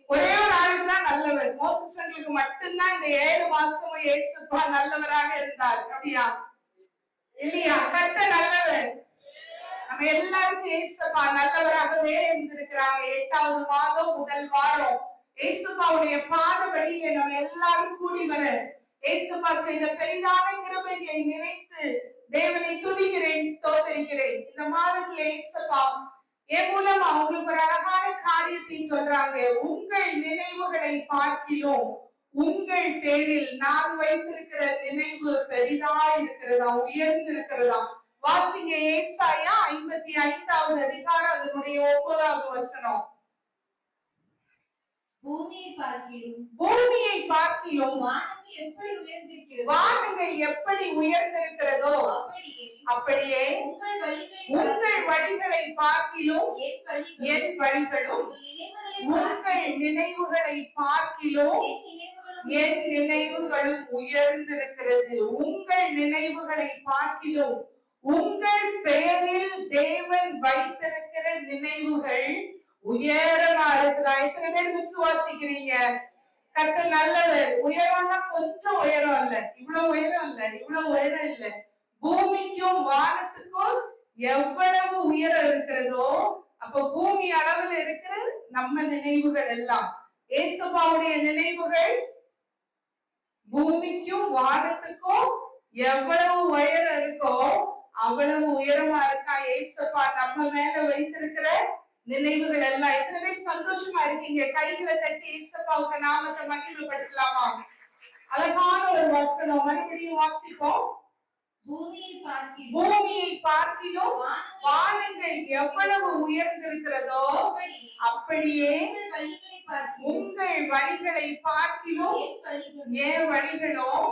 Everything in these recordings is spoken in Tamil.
ஒரே ஒரு ஆளுக்கு தான் நல்லவர். மோசங்களுக்கு மட்டும்தான் இந்த 7 மாசமும் ஏசப்பா நல்லவராக இருந்தார். அப்படியா இல்லையா? கர்த்தர் நல்லவர். நம்ம எல்லாருக்கும் ஏசப்பா நல்லவராகவே இருந்திருக்கிறாங்க. 8வது மாதம் முதல் வாரம் ஏசப்பாவுடைய பாதபடியில நம்ம எல்லாரும் கூடி வர ஏசப்பா செய்த பெரிதான கிருபையை நினைத்து தேவனை துதிக்கிறேன், ஸ்தோத்தரிக்கிறேன். இந்த மாதத்துல ஏசப்பா என் மூலமா உங்களுக்கு ஒரு அழகான காரியத்தை சொல்றாங்க. உங்கள் நினைவுகளை பார்க்கிறோம், உங்கள் பேரில் நான் வைத்திருக்கிற நினைவு பெரிதா இருக்கிறதா, உயர்ந்து இருக்கிறதா. வாசிங்க ஏசாயா 55வது அதிகாரம் அதனுடைய 9வது வசனம். பூமியை பார்க்கிலும் வானங்கள் எப்படி உயர்ந்திருக்கிறதோ அப்படியே உங்கள் வழிகளை பார்க்கிலும் என் வழிகளும், உங்கள் நினைவுகளை பார்க்கிலும் என் நினைவுகளும் உயர்ந்திருக்கிறது. உங்கள் நினைவுகளை பார்க்கிலும் உங்கள் பெயரில் தேவன் வைத்திருக்கிற நினைவுகள் உயரமா இருக்குதா? எத்தனை பேர் விசுவாசிக்கிறீங்க? கர்த்தர் நல்லவர். உயரம்னா கொஞ்சம் உயரம் இல்ல, இவ்வளவு உயரம் இல்ல, இவ்வளவு உயரம் இல்ல. பூமிக்கும் வானத்துக்கும் எவ்வளவு உயரம் இருக்கிறதோ அப்ப பூமி அளவில் இருக்கிற நம்ம நினைவுகள் எல்லாம் ஏசப்பாவுடைய நினைவுகள் பூமிக்கும் வானத்துக்கும் எவ்வளவு உயரம் இருக்கோ அவ்வளவு உயரமா இருக்கா ஏசப்பா நம்ம மேல வைத்திருக்கிற நினைவுகள் எல்லாம். எத்தனை பேர் சந்தோஷமா இருக்கீங்க? கைகளை தட்டி ஏசப்பாவுக்கு நாமத்தை மகிழ்வுபடுத்தலாமா? அழகான ஒரு வசனம் மறுபடியும் வாசிப்போம். பூமியை பார்க்கிலும் வானங்கள் எவ்வளவு உயர்ந்திருக்கிறதோ அப்படியே உங்கள் வழிகளை பார்க்கிலும் என் வழிகளும்,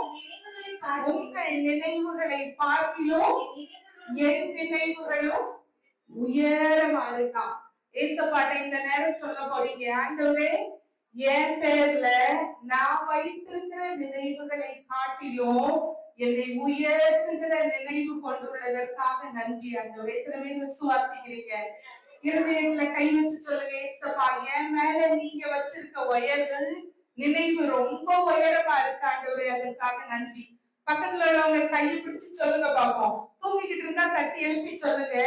உங்கள் நினைவுகளை பார்க்கிலும் என் நினைவுகளும் உயரமா இருக்கா. ஏசப்பாட்ட இந்த நேரம் சொல்ல போறீங்க, ஆண்டவரே என் பேர்ல நான் வைத்திருக்கிற நினைவுகளை காட்டிலும் என்னை உயர்த்துகிற நினைவு கொண்டுள்ளதற்காக நன்றி ஆண்டவரே. எத்தனை பேர் விசுவாசிக்கிறீங்க? இருதயங்களை கை வச்சு சொல்லுங்க, ஏசப்பா என் மேல நீங்க வச்சிருக்க உயர்வு நினைவு ரொம்ப உயரமா இருக்கு ஆண்டவரே, அதற்காக நன்றி. பக்கத்துல உள்ளவங்க கையை பிடிச்சு சொல்லுங்க பாப்போம். தூங்கிக்கிட்டு இருந்தா தட்டி எழுப்பி சொல்லுங்க,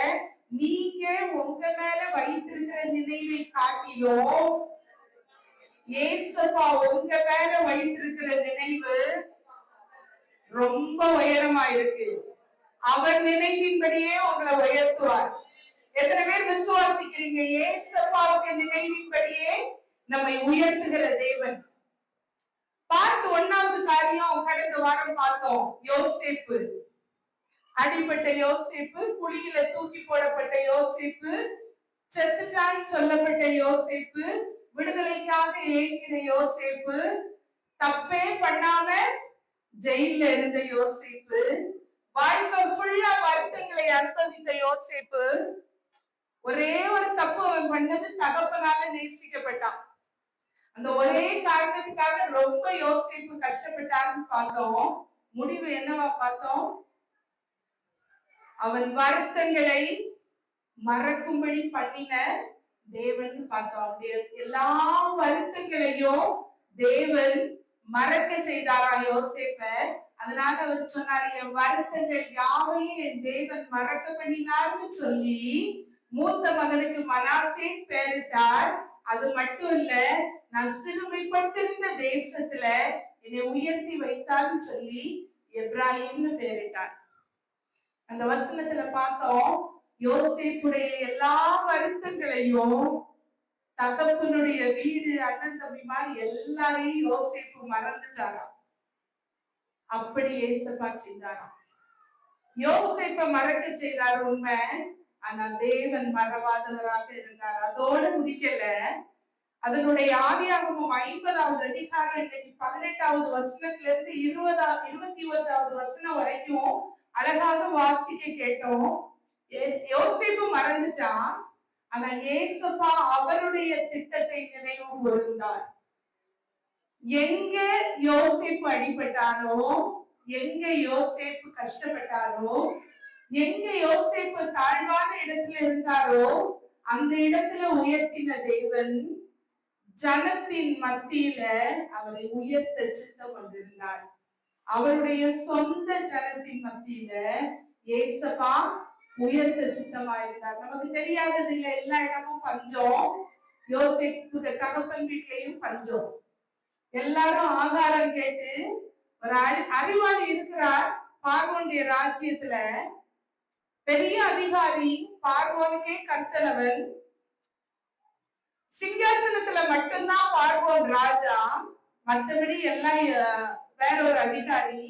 நீங்க உங்க மேல வைத்திருக்கிற நினைவை காட்டிலும் ஏசப்பா உங்க மேல வைத்திருக்கிற நினைவு ரொம்ப உயரமா இருக்கு. அவர் நினைவின்படியே உங்களை உயர்த்துவார். எத்தனை பேர் விசுவாசிக்கிறீங்க? ஏசப்பாவுக்கு நினைவின்படியே நம்மை உயர்த்துகிற தேவன். பார்ட் 1வது காரியம் கடந்த வாரம் பார்த்தோம். யோசேப்பு, அடிப்பட்ட யோசேப்பு, குழியில தூக்கி போடப்பட்ட யோசேப்பு, செத்துட்டான் சொல்லப்பட்ட யோசேப்பு, விடுதலைக்காக ஏங்கின யோசேப்பு, தப்பே பண்ணாம ஜெயில இருந்த யோசேப்பு, வாழ்க்கை ஃபுல்லா வருத்தங்களை அனுபவித்த யோசேப்பு, ஒரே ஒரு தப்பு அவன் பண்ணது, தகப்பனால நேசிக்கப்பட்டான். அந்த ஒரே காரணத்துக்காக ரொம்ப யோசேப்பு கஷ்டப்பட்டான்னு பார்த்தோம். முடிவு என்னவா பார்த்தோம்? அவன் வருத்தங்களை மறக்கும்படி பண்ணின தேவன் பார்த்தோம். எல்லா வருத்தங்களையும் தேவன் மறக்க செய்தாரா யோசேப்ப. அதனால அவர் சொன்னார், என் வருத்தங்கள் யாவையும் என் தேவன் மறக்க பண்ணினார்னு சொல்லி மூத்த மகனுக்கு மனாசே பெயரிட்டார். அது மட்டும் இல்ல, நான் சிறுமைப்பட்டிருந்த தேசத்துல என்னை உயர்த்தி வைத்தார்னு சொல்லி எப்ராஹிம்னு பெயரிட்டார். அந்த வசனத்துல பார்த்தோம், யோசேப்புடைய எல்லா வருத்தங்களையும் தகப்பனுடைய வீடு, அண்ணன் தம்பி மாதிரி எல்லாரையும் யோசேப்பு மறந்துட்டாராம். அப்படி ஏசப்பா செய்தாராம். யோசேப்பை மறக்க செய்தார் உண்மை, ஆனா தேவன் மறவாதவராக இருந்தார். அதோடு முடிக்கல. அதனுடைய ஆதியாகமம் 50வது அதிகாரம் இன்னைக்கு 18வது வசனத்துல இருந்து 21வது வசனம் வரைக்கும் அழகாக வாசிக்க கேட்டோம். யோசேப்பு மறந்துட்டான், ஆனா ஏசப்பா அவருடைய திட்டத்தை நினைவு கூர்ந்தார். எங்க யோசேப்பு அடிபட்டாரோ, எங்க யோசேப்பு கஷ்டப்பட்டாரோ, எங்க யோசேப்பு தாழ்வான இடத்துல இருந்தாரோ அந்த இடத்துல உயர்த்தின தேவன் ஜனத்தின் மத்தியில அவரை உயர்த்த சித்தம் கொண்டிருந்தார். அவருடைய சொந்த ஜனத்தின் மத்தியில ஏசப்பா உயர்த்த சித்தமாயிருந்தார். நமக்கு தெரியாதது இல்ல, எல்லா இடமும் பஞ்சம். யோசேப்பு தகப்பன் வீட்லயும் பஞ்சம். எல்லாரும் ஆகாரம் கேட்டு ஒரு அறிவாளி இருக்கிறார் பார்வோனுடைய ராஜ்யத்துல, பெரிய அதிகாரி, பார்வோனுக்கே கர்த்தனவன். சிங்காசனத்துல மட்டும்தான் பார்வோன் ராஜா, மற்றபடி எல்லாம் வேற ஒரு அதிகாரி.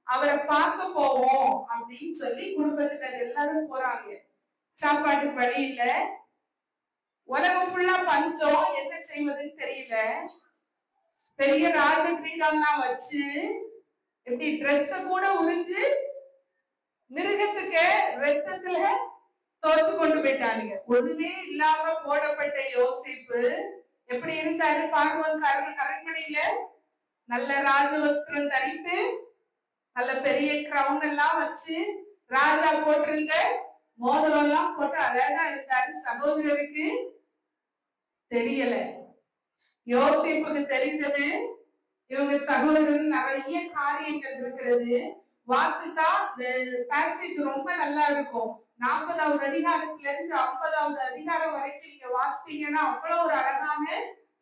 அவரை பார்க்க போவோம் அப்படின்னு சொல்லி குடும்பத்தினர் எல்லாரும் போறாங்க. சாப்பாட்டுக்கு வழி இல்ல, உலகம் ஃபுல்லா பஞ்சம், என்ன செய்வதுன்னு தெரியல. பெரிய ராஜ கிரீடம்லாம் வச்சு எப்படி ட்ரெஸ் கூட உறிஞ்சு மிருகத்துக்கு ரத்தத்துல தோச்சு கொண்டு போயிட்டானுங்க. ஒண்ணுமே இல்லாம போடப்பட்ட யோசேப்பு எப்படி இருந்தாரு? பார்வோன் அரண்மனையில நல்ல ராஜவஸ்திரம் தரித்து நல்ல பெரிய கிரவுன் எல்லாம் வச்சு ராஜா போட்டிருந்த மோதிரம் எல்லாம் போட்டு அழகா இருந்தாரு. சகோதரருக்கு தெரியல. யோசேப்புக்கு தெரிந்தது இவங்க சகோதரர் நிறைய காரியங்கள் இருக்கிறது. வாசித்தா இந்த பேசேஜ் ரொம்ப நல்லா இருக்கும். 40வது அதிகாரத்துல இருந்து 50வது அதிகாரம் வரைக்கும் நீங்க வாசித்தீங்கன்னா அவ்வளவு ஒரு அழகான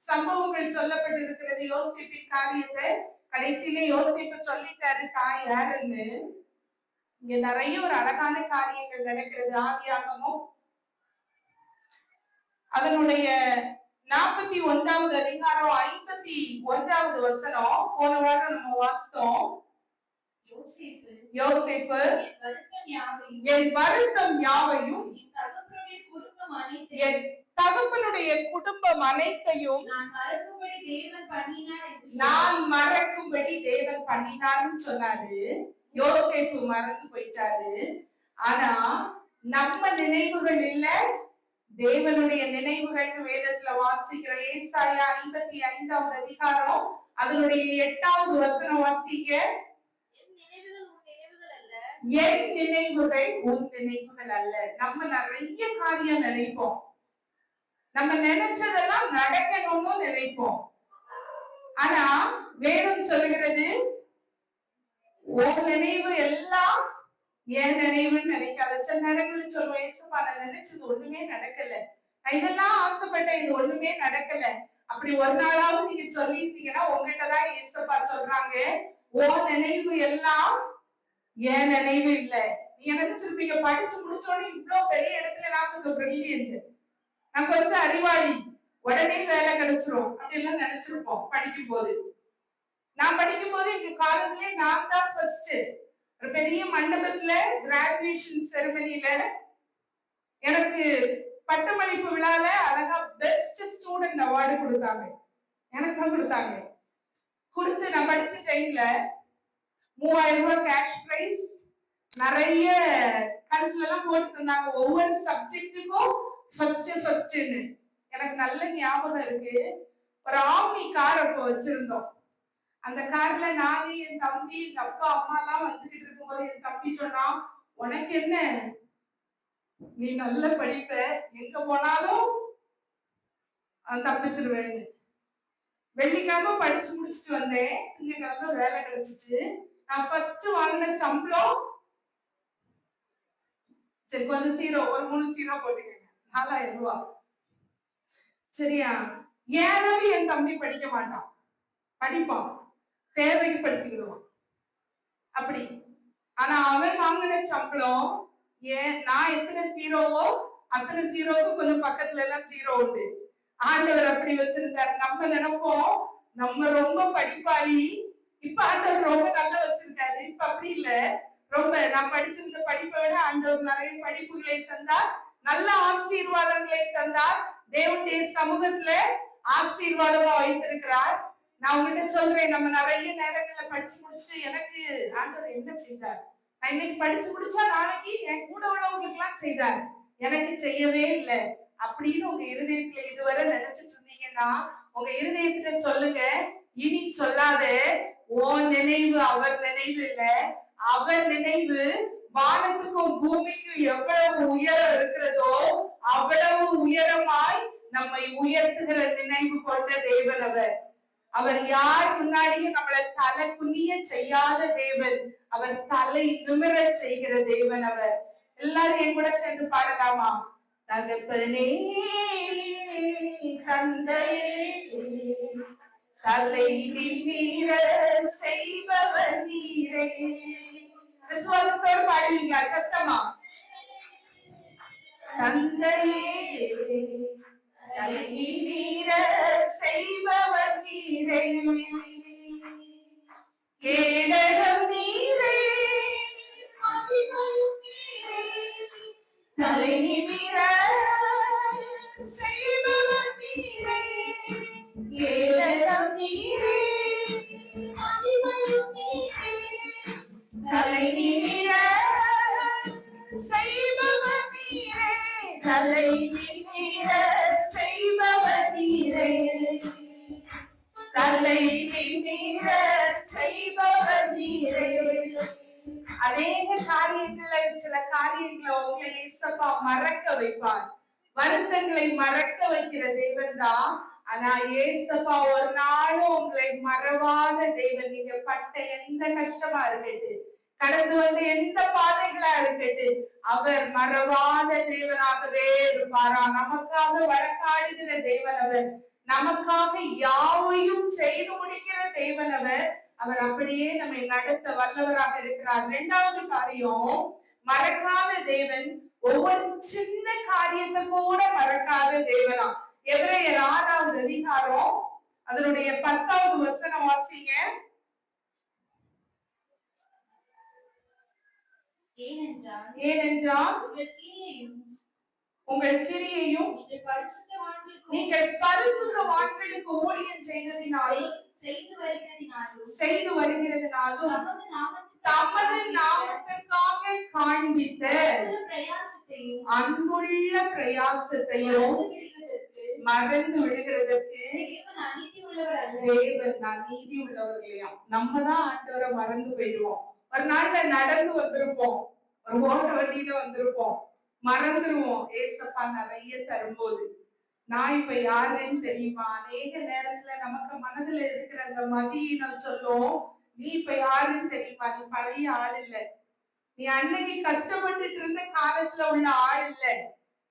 சம்பவங்கள் சொல்லப்பட்டிருக்கிறது. யோசேப்பின் காரியத்தை கடைசியில யோசேப்பு சொல்லிட்டாரு தாய் யாருன்னு. இங்க நிறைய ஒரு அழகான காரியங்கள் நடக்கிறது. ஆதியாகமும் அதனுடைய 41வது அதிகாரம் 51வது வசனம் போன வாரம் நம்ம வாசித்தோம். யோசேப்பு என் வருத்தம் யாவையும் என் தகப்பனுடைய குடும்பம் அனைத்தையும் நான் மறக்கும்படி தேவன் பண்ணினார்னு சொன்னாரு. யோசேப்பு மறந்து போயிட்டாரு. ஆனா நம்ம நினைவுகள் இல்ல, தேவனுடைய நினைவுகள் வேதத்துல வாசிக்கிற ஏசாயா 55வது அதிகாரம் அதனுடைய 8வது வசனம் வாசிக்க, என் நினைவுகள் உன் நினைவுகள் அல்ல. நம்ம நிறைய காரியம் நினைப்போம், நம்ம நினைச்சதெல்லாம் நடக்கணும்னு நினைப்போம். ஆனா வேதம் சொல்லுகிறது உன் நினைவு எல்லாம் என் நினைவுன்னு நினைக்காத. சில நேரங்களில் சொல்லுவோம், ஏசப்பா நான் நினைச்சது ஒண்ணுமே நடக்கல, நான் இதெல்லாம் ஆசைப்பட்டேன், இது ஒண்ணுமே நடக்கல. அப்படி ஒரு நாளாவது நீங்க சொல்லிட்டீங்கன்னா உங்ககிட்டதான் ஏசப்பா சொல்றாங்க, உன் நினைவு எல்லாம் என் நினைவு இல்ல. நீங்க நினைச்சிருப்பீங்க படிச்சு முடிச்சோடனே இவ்வளவு பெரிய இடத்துல நான் கொஞ்சம் பிரில்லியன்ட், நான் கொஞ்சம் அறிவாளி, உடனே வேலை கிடைச்சிரும் அப்படி எல்லாம் நினைச்சிருப்போம் படிக்கும் போது. நான் படிக்கும் போது எங்க காலேஜ்லயே நான் தான் ஃபர்ஸ்ட். ஒரு பெரிய மண்டபத்துல கிராஜுவேஷன் செரமனில எனக்கு பட்டமளிப்பு விழால அழகா பெஸ்ட் ஸ்டூடெண்ட் அவார்டு கொடுத்தாங்க. எனக்கு தான் கொடுத்தாங்க. கொடுத்து நான் படிச்ச டைம்ல 3000 ரூபாய் கேஷ் பிரைஸ், நிறைய கழுத்துல எல்லாம் போட்டு தந்தாங்க. ஒவ்வொரு சப்ஜெக்டுக்கும் ஃபர்ஸ்ட்னு எனக்கு நல்ல ஞாபகம் இருக்கு. ஒரு ஆம்னி கார் அப்போ வச்சிருந்தோம். அந்த கார்ல நானே, என் தம்பி, எங்க அப்பா அம்மா எல்லாம் வந்துகிட்டு இருக்கும்போது என் தம்பி சொன்னான், உனக்கு என்ன, நீ நல்ல படிப்ப, எங்க போனாலும் தப்பிச்சிருவேன்னு. வெள்ளிக்கிழமை படிச்சு முடிச்சுட்டு வந்தேன், திங்கக்கிழமை வேலை கிடைச்சிச்சு. நான் ஃபர்ஸ்ட் வாங்கின சம்பளம் சரி கொஞ்சம் ஜீரோ, ஒரு 3 ஜீரோ போட்டுக்கங்க, 4000 ரூபாய். சரியா? ஏனவே என் தம்பி படிக்க மாட்டான், படிப்பான், தேவைக்கு படிச்சுக்கிடுவான் அப்படி. ஆனா அவன் வாங்கின சம்பளம், நான் எத்தனை ஜீரோவோ அத்தனை ஜீரோவுக்கு கொஞ்சம் பக்கத்துல எல்லாம் ஜீரோ உண்டு. ஆண்டவர் அப்படி வச்சிருந்தாரு. நம்ம நினைப்போம் நம்ம ரொம்ப படிப்பாளி, இப்ப ஆண்டவர் ரொம்ப நல்லா வச்சிருக்காரு. இப்ப அப்படி இல்ல, ரொம்ப நான் படிச்சிருந்த படிப்பை விட ஆண்டவர் நிறைய படிப்புகளை தந்தார், நல்ல ஆசீர்வாதங்களை தந்தார், தேவனுடைய சமூகத்துல ஆசீர்வாதமா வைத்திருக்கிறார். நான் உங்ககிட்ட சொல்றேன், நம்ம நிறைய நேரங்கள்ல படிச்சு முடிச்சுட்டு எனக்கு ஆண்டவர் என்ன செய்தார், நான் இன்னைக்கு படிச்சு முடிச்சா நாளைக்கு என் கூட உள்ளவங்களுக்கு எல்லாம் செய்தார், எனக்கு செய்யவே இல்லை அப்படின்னு உங்க இருதயத்துல இதுவரை நினைச்சிட்டு இருந்தீங்கன்னா உங்க இருதயத்துல சொல்லுங்க, இனி சொல்லாத, உன் நினைவு அவர் நினைவு இல்ல, அவர் நினைவு வானத்துக்கும் பூமிக்கும் எவ்வளவு உயரம் இருக்கிறதோ அவ்வளவு உயரமாய் நம் நம்மை உயர்த்துகிற நினைவு கொண்ட தேவன் அவர். அவர் யார் முன்னாடியும் நம்மளை தலை குனிய செய்யாத தேவன். அவர் தலை நிமிர செய்கிற தேவன் அவர். எல்லாரும் என் கூட சேர்ந்து பாடலாமா? தகப்பனே தந்தையே தலை நிமிர செய்பவர் நீரே. விசுவாசத்தோடு பாடுவீங்களா? சத்தமா. தந்தையே தலை நிமிர செய்பவர் நீரே, ஏழகம் நீரே, மகிமையும் நீரே, தலை நிமிர செய்பவர் நீரே, ஏழகம் நீரே, மகிமையும் நீரே, தலை நிமிர செய்பவர் நீரே, தலை நிமிர செய்பவர் நீரே, தலை நிமிர செய்பவர் நீரே. அநேக காரியங்களை, சில காரியங்களை உங்களை இயேசப்பா மறக்க வைப்பார். வருத்தங்களை மறக்க வைக்கிற தேவன் தான். ஆனா இயேசப்பா ஒரு நாளும் உங்களை மறவாத தேவன். நீங்க பட்ட எந்த கஷ்டமா இருக்கட்டும், கடந்து வந்து எந்த பாதைகளா இருக்கட்டும், அவர் மறவாத தேவனாகவே இருப்பாரா. நமக்காக வழக்காடுகிற தேவன் அவர். நமக்காக யாவையும் செய்து முடிக்கிற தேவன் அவர். அவர் அப்படியே நம்மை நடத்த வல்லவராக இருக்கிறார். இரண்டாவது காரியம், மறக்காத தேவன். ஒவ்வொரு சின்ன காரியத்தை கூட மறக்காத தேவனா. எபிரேயர் 6வது அதிகாரம் அதனுடைய 10வது வசனம் வாசிங்க. ஏனென்றால் உங்கள் கிரியையும் நீங்கள் பரிசுத்தவான்களுக்கு ஊழியம் செய்து வருகிறதினாலும் தமது நாமத்திற்காக காண்பித்த அன்புள்ள பிரயாசத்தையும் மறந்து விடுகிறதற்கு தேவன் அநீதி உள்ளவர்களையா. நம்ம தான் ஆண்டவரை மறந்து போயிடுவோம். ஒரு நாள்ல நடந்து வந்திருப்போம், ஒரு ஓட்ட வண்டியில வந்திருப்போம், மறந்துருவோம் ஏசப்பா நிறைய தரும்போது. நான் இப்ப யாருன்னு தெரியுமா? அநேக நேரத்துல நமக்கு மனதுல இருக்கிற அந்த மதியினம் சொல்லும், நீ இப்ப யாருன்னு தெரியுமா? நீ பழைய ஆள் இல்ல, நீ அன்னைக்கு கஷ்டப்பட்டுட்டு இருந்த காலத்துல உள்ள ஆள் இல்ல.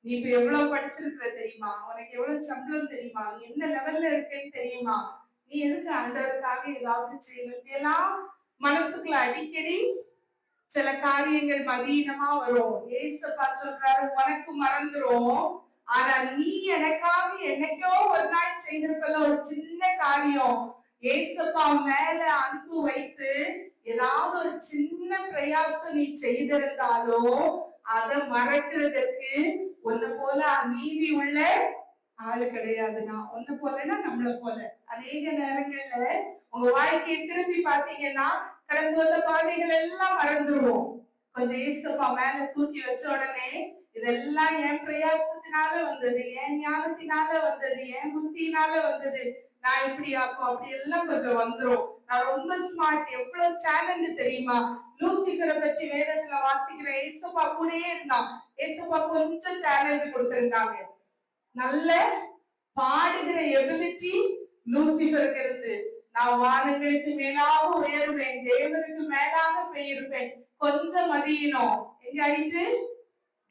நீ இப்ப எவ்வளவு படிச்சிருக்கிற தெரியுமா? உனக்கு எவ்வளவு சம்பளம் தெரியுமா? நீ என்ன லெவல்ல இருக்கேன்னு தெரியுமா? நீ எதுக்கு ஆண்டவருக்காக ஏதாவது செய்யணும்? இதெல்லாம் மனசுக்குள்ள அடிக்கடி சில காரியங்கள் மதீனமா வரும். ஏசப்பா சொல்றாரு, உனக்கு மறந்துரும். ஆனா நீ எனக்காக என்னைக்கோ ஒரு நாள் செய்திருப்பல ஒரு சின்ன காரியம், ஏசப்பா மேல அன்பு வைத்து ஏதாவது ஒரு சின்ன பிரயாசம் நீ செய்திருந்தாலும் அதை மறக்கிறதுக்கு உன்னை போல நீதி உள்ள ஆளு கிடையாதுன்னா. ஒண்ணு போலன்னா நம்மள போல. அநேக நேரங்கள்ல உங்க வாழ்க்கையை திரும்பி பாத்தீங்கன்னா கடந்து வந்த பாதைகள் எல்லாம் மறந்துடுவோம். கொஞ்சம் ஏசப்பா மேல தூக்கி வச்ச உடனே இதெல்லாம் என் பிரயாசத்தினால வந்தது, என் ஞானத்தினால வந்தது, என் புத்தினால வந்தது, நான் இப்படி ஆக்கும் அப்படி எல்லாம் கொஞ்சம் வந்துரும். நான் ரொம்ப ஸ்மார்ட், எவ்வளவு சேலஞ்சு தெரியுமா? லூசிஃபரை பற்றி வேதத்துல வாசிக்கிற ஏசப்பா கூடயே இருந்தான். ஏசப்பா கொஞ்சம் சேலஞ்சு கொடுத்திருந்தாங்க. நல்ல பாடுகிற எபிலிட்டி லூசிஃபருக்கு இருந்து, நான் வானங்களுக்கு மேலாக உயர்வேன், தேவனுக்கு மேலாக போயிருப்பேன். கொஞ்சம் மதியினோம் எங்க ஆயிடுச்சு,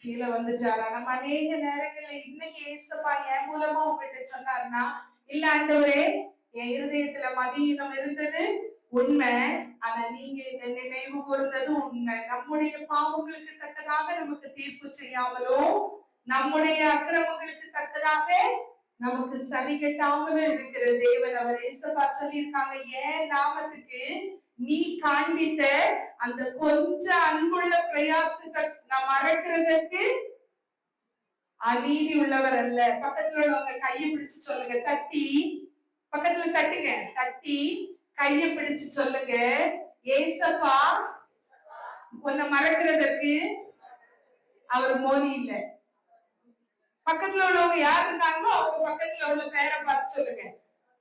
கீழே வந்துட்டாரா. நம்ம அநேக நேரங்கள்ல இன்னைக்கு ஏசப்பா என் மூலமா உங்ககிட்ட சொன்னாருன்னா, இல்ல ஆண்டவரே என் இருதயத்துல மதியினம் இருந்தது உண்மை, ஆனா நீங்க இந்த நினைவு கூர்ந்தது உண்மை. நம்முடைய பாவங்களுக்கு தக்கதாக நமக்கு தீர்ப்பு செய்யாமலோ, நம்முடைய அக்கிரமங்களுக்கு தக்கதாக நமக்கு சரி கட்டாமலும் இருக்கிற தேவன் அவர். ஏசப்பா சொல்லியிருக்காங்க, ஏன் நாமத்துக்கு நீ காண்பித்த அந்த கொஞ்சம் அன்புள்ள பிரயாசத்தை நான் மறக்கிறதுக்கு அநீதி உள்ளவர் அல்ல. பக்கத்துல உள்ளவங்க கையை பிடிச்சு சொல்லுங்க, தட்டி பக்கத்துல தட்டுங்க, தட்டி கையை பிடிச்சு சொல்லுங்க, ஏசப்பா உன்னை மறக்கிறதுக்கு அவர் மோதி இல்ல. பக்கத்துல உள்ளவங்க யார் இருக்காங்களோ அவங்க பக்கத்துல உள்ள பேரை பார்த்து சொல்லுங்க.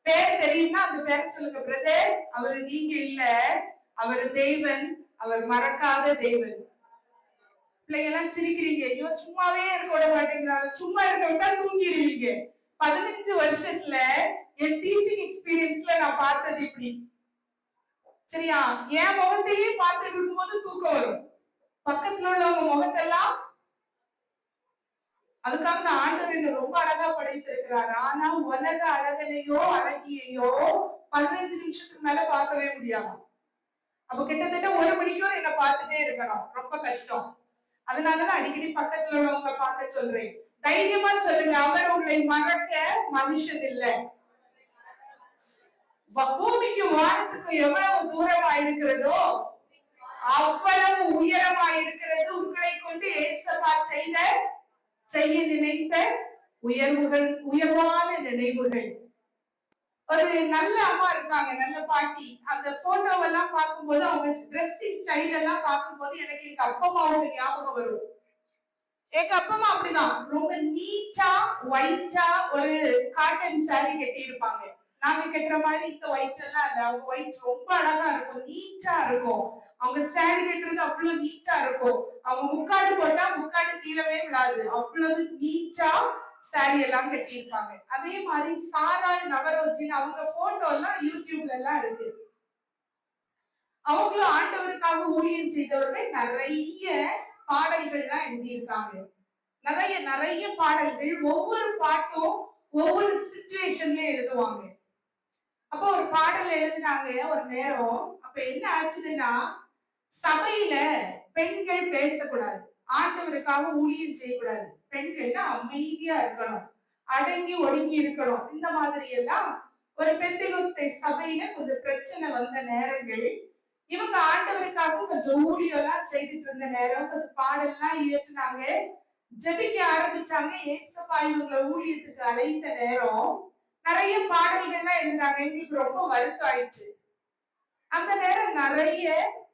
பேர் தெரியும்னா அந்த பேரை சொல்லுங்க, பிரதர் அவரு நீங்க இல்ல, அவர் தேவன், அவர் மறக்காத தேவன். பிள்ளைங்க எல்லாம் சிரிக்கிறீங்க, ஐயோ சும்மாவே இருக்க விட மாட்டேங்கிறாங்க, சும்மா இருக்க விட்டா தூங்கிடுவீங்க. 15 வருஷத்துல என் டீச்சிங் எக்ஸ்பீரியன்ஸ்ல நான் பார்த்தது இப்படி. சரியா? என் முகத்தையே பார்த்துட்டு இருக்கும்போது தூக்கம் வரும். பக்கத்துல உள்ளவங்க முகத்தெல்லாம், அதுக்காக நான் ஆண்டவர் என்ன ரொம்ப அழகா படைத்திருக்கிறார். ஆனா உலக அழகனையோ அழகியையோ 15 நிமிஷத்துக்கு மேல பார்க்கவே முடியாது. அப்ப கிட்டத்தட்ட 1 மணிக்கூர் என்ன பார்த்துட்டே இருக்கணும். ரொம்ப கஷ்டம். அதனாலதான் அடிக்கடி பக்கத்துல உள்ளவங்க பார்க்க சொல்றேன். தைரியமா சொல்லுங்க, அவர் உங்களை மறக்க மனுஷன் இல்லை. பூமிக்கு வானத்துக்கு எவ்வளவு தூரமா இருக்கிறதோ அவ்வளவு உயரமா இருக்கிறது உங்களை கொண்டு ஏசப்பா செய்ய நினைத்த உயர்வான நினைவுகள். ஒரு நல்ல அம்மா இருக்காங்க, நல்ல பாட்டி. அந்த போட்டோவெல்லாம் பார்க்கும்போது, அவங்க ட்ரெஸ்ஸிங் ஸ்டைல் எல்லாம் பார்க்கும்போது எனக்கு எங்க அப்பா அம்மாவோட ஞாபகம் வரும். எங்க அப்பா அம்மா அப்படிதான் ரொம்ப நீட்டா ஒயிட்டா ஒரு காட்டன் சாரி கட்டி இருப்பாங்க. நாங்க கட்டுற மாதிரி இந்த ஒயிட் எல்லாம் இல்ல. அவங்க ஒயிட் ரொம்ப அழகா இருக்கும், நீட்டா இருக்கும். அவங்க சாரி கட்டுறது அவ்வளவு நீட்டா இருக்கும். அவங்க முக்காடு போட்டா முக்காடு கீழவே விழாது, அவ்வளவு நீட்டா சாரி எல்லாம் கட்டி இருப்பாங்க. அதே மாதிரி சாராள் நவரோஜின் அவங்க போட்டோ எல்லாம் யூடியூப்ல எல்லாம் இருக்கு. அவங்களும் ஆண்டவருக்காக ஊழியம் செய்தவர்கள். நிறைய பாடல்கள் எல்லாம் எழுதியிருக்காங்க. நிறைய பாடல்கள். ஒவ்வொரு பாட்டும் ஒவ்வொரு சிச்சுவேஷன்ல எழுதுவாங்க. அப்போ ஒரு பாடல் எழுதினாங்க ஒரு நேரம். அப்ப என்ன ஆச்சுதுன்னா, சபையில பெண்கள் பேசக்கூடாது, ஆண்டவருக்காக ஊழியம் செய்யக்கூடாது, பெண்கள்னா அமைதியா இருக்கணும், அடங்கி ஒடுங்கி இருக்கணும். இந்த மாதிரி எல்லாம் ஒரு பெந்தேகோஸ்தே சபையில கொஞ்சம் பிரச்சனை வந்த நேரங்கள். இவங்க ஆண்டவருக்காக கொஞ்சம் ஊழியம் எல்லாம் செய்துட்டு இருந்த நேரம், கொஞ்சம் பாடல் எல்லாம் இயற்றினாங்க, ஜெபிக்க ஆரம்பிச்சாங்க. ஏசப்பா இவங்களை ஊழியத்துக்கு அழைத்த நேரம் நிறைய பாடல்கள்லாம் எழுதுறாங்க. எங்களுக்கு ரொம்ப வருத்தம் ஆயிடுச்சு. அந்த நேரம் நிறைய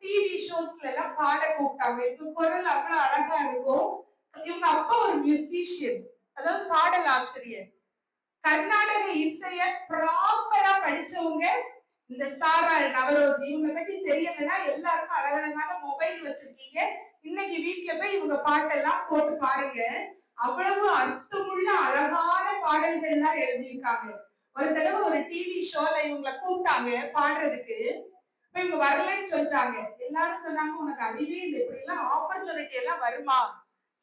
டிவி ஷோஸ்ல எல்லாம் பாட கூப்பிட்டாங்க. இவங்க குரல் அவ்வளவு அழகா இருக்கும். இவங்க அப்பா ஒரு மியூசிஷியன், அதாவது பாடல் ஆசிரியர். கர்நாடக இசைய ப்ராப்பரா படிச்சவங்க இந்த சாராள் நவரோஜி. இவங்க பத்தி தெரியலன்னா எல்லாருக்கும் அழகழகான மொபைல் வச்சிருக்கீங்க, இன்னைக்கு வீட்டுல போய் இவங்க பாட்டெல்லாம் போட்டு பாருங்க. அவ்வளவு அர்த்தமுள்ள அழகான பாடல்கள் எல்லாம் எழுதியிருக்காங்க. ஒரு தடவை ஒரு டிவி ஷோல இவங்களை கூப்பிட்டாங்க பாடுறதுக்கு. இப்ப இவங்க வரலன்னு சொல்லிட்டாங்க. எல்லாரும் சொன்னாங்க, உனக்கு அறிவே இல்லை, இப்படி எல்லாம் ஆப்பர்ச்சுனிட்டி எல்லாம் வருமா,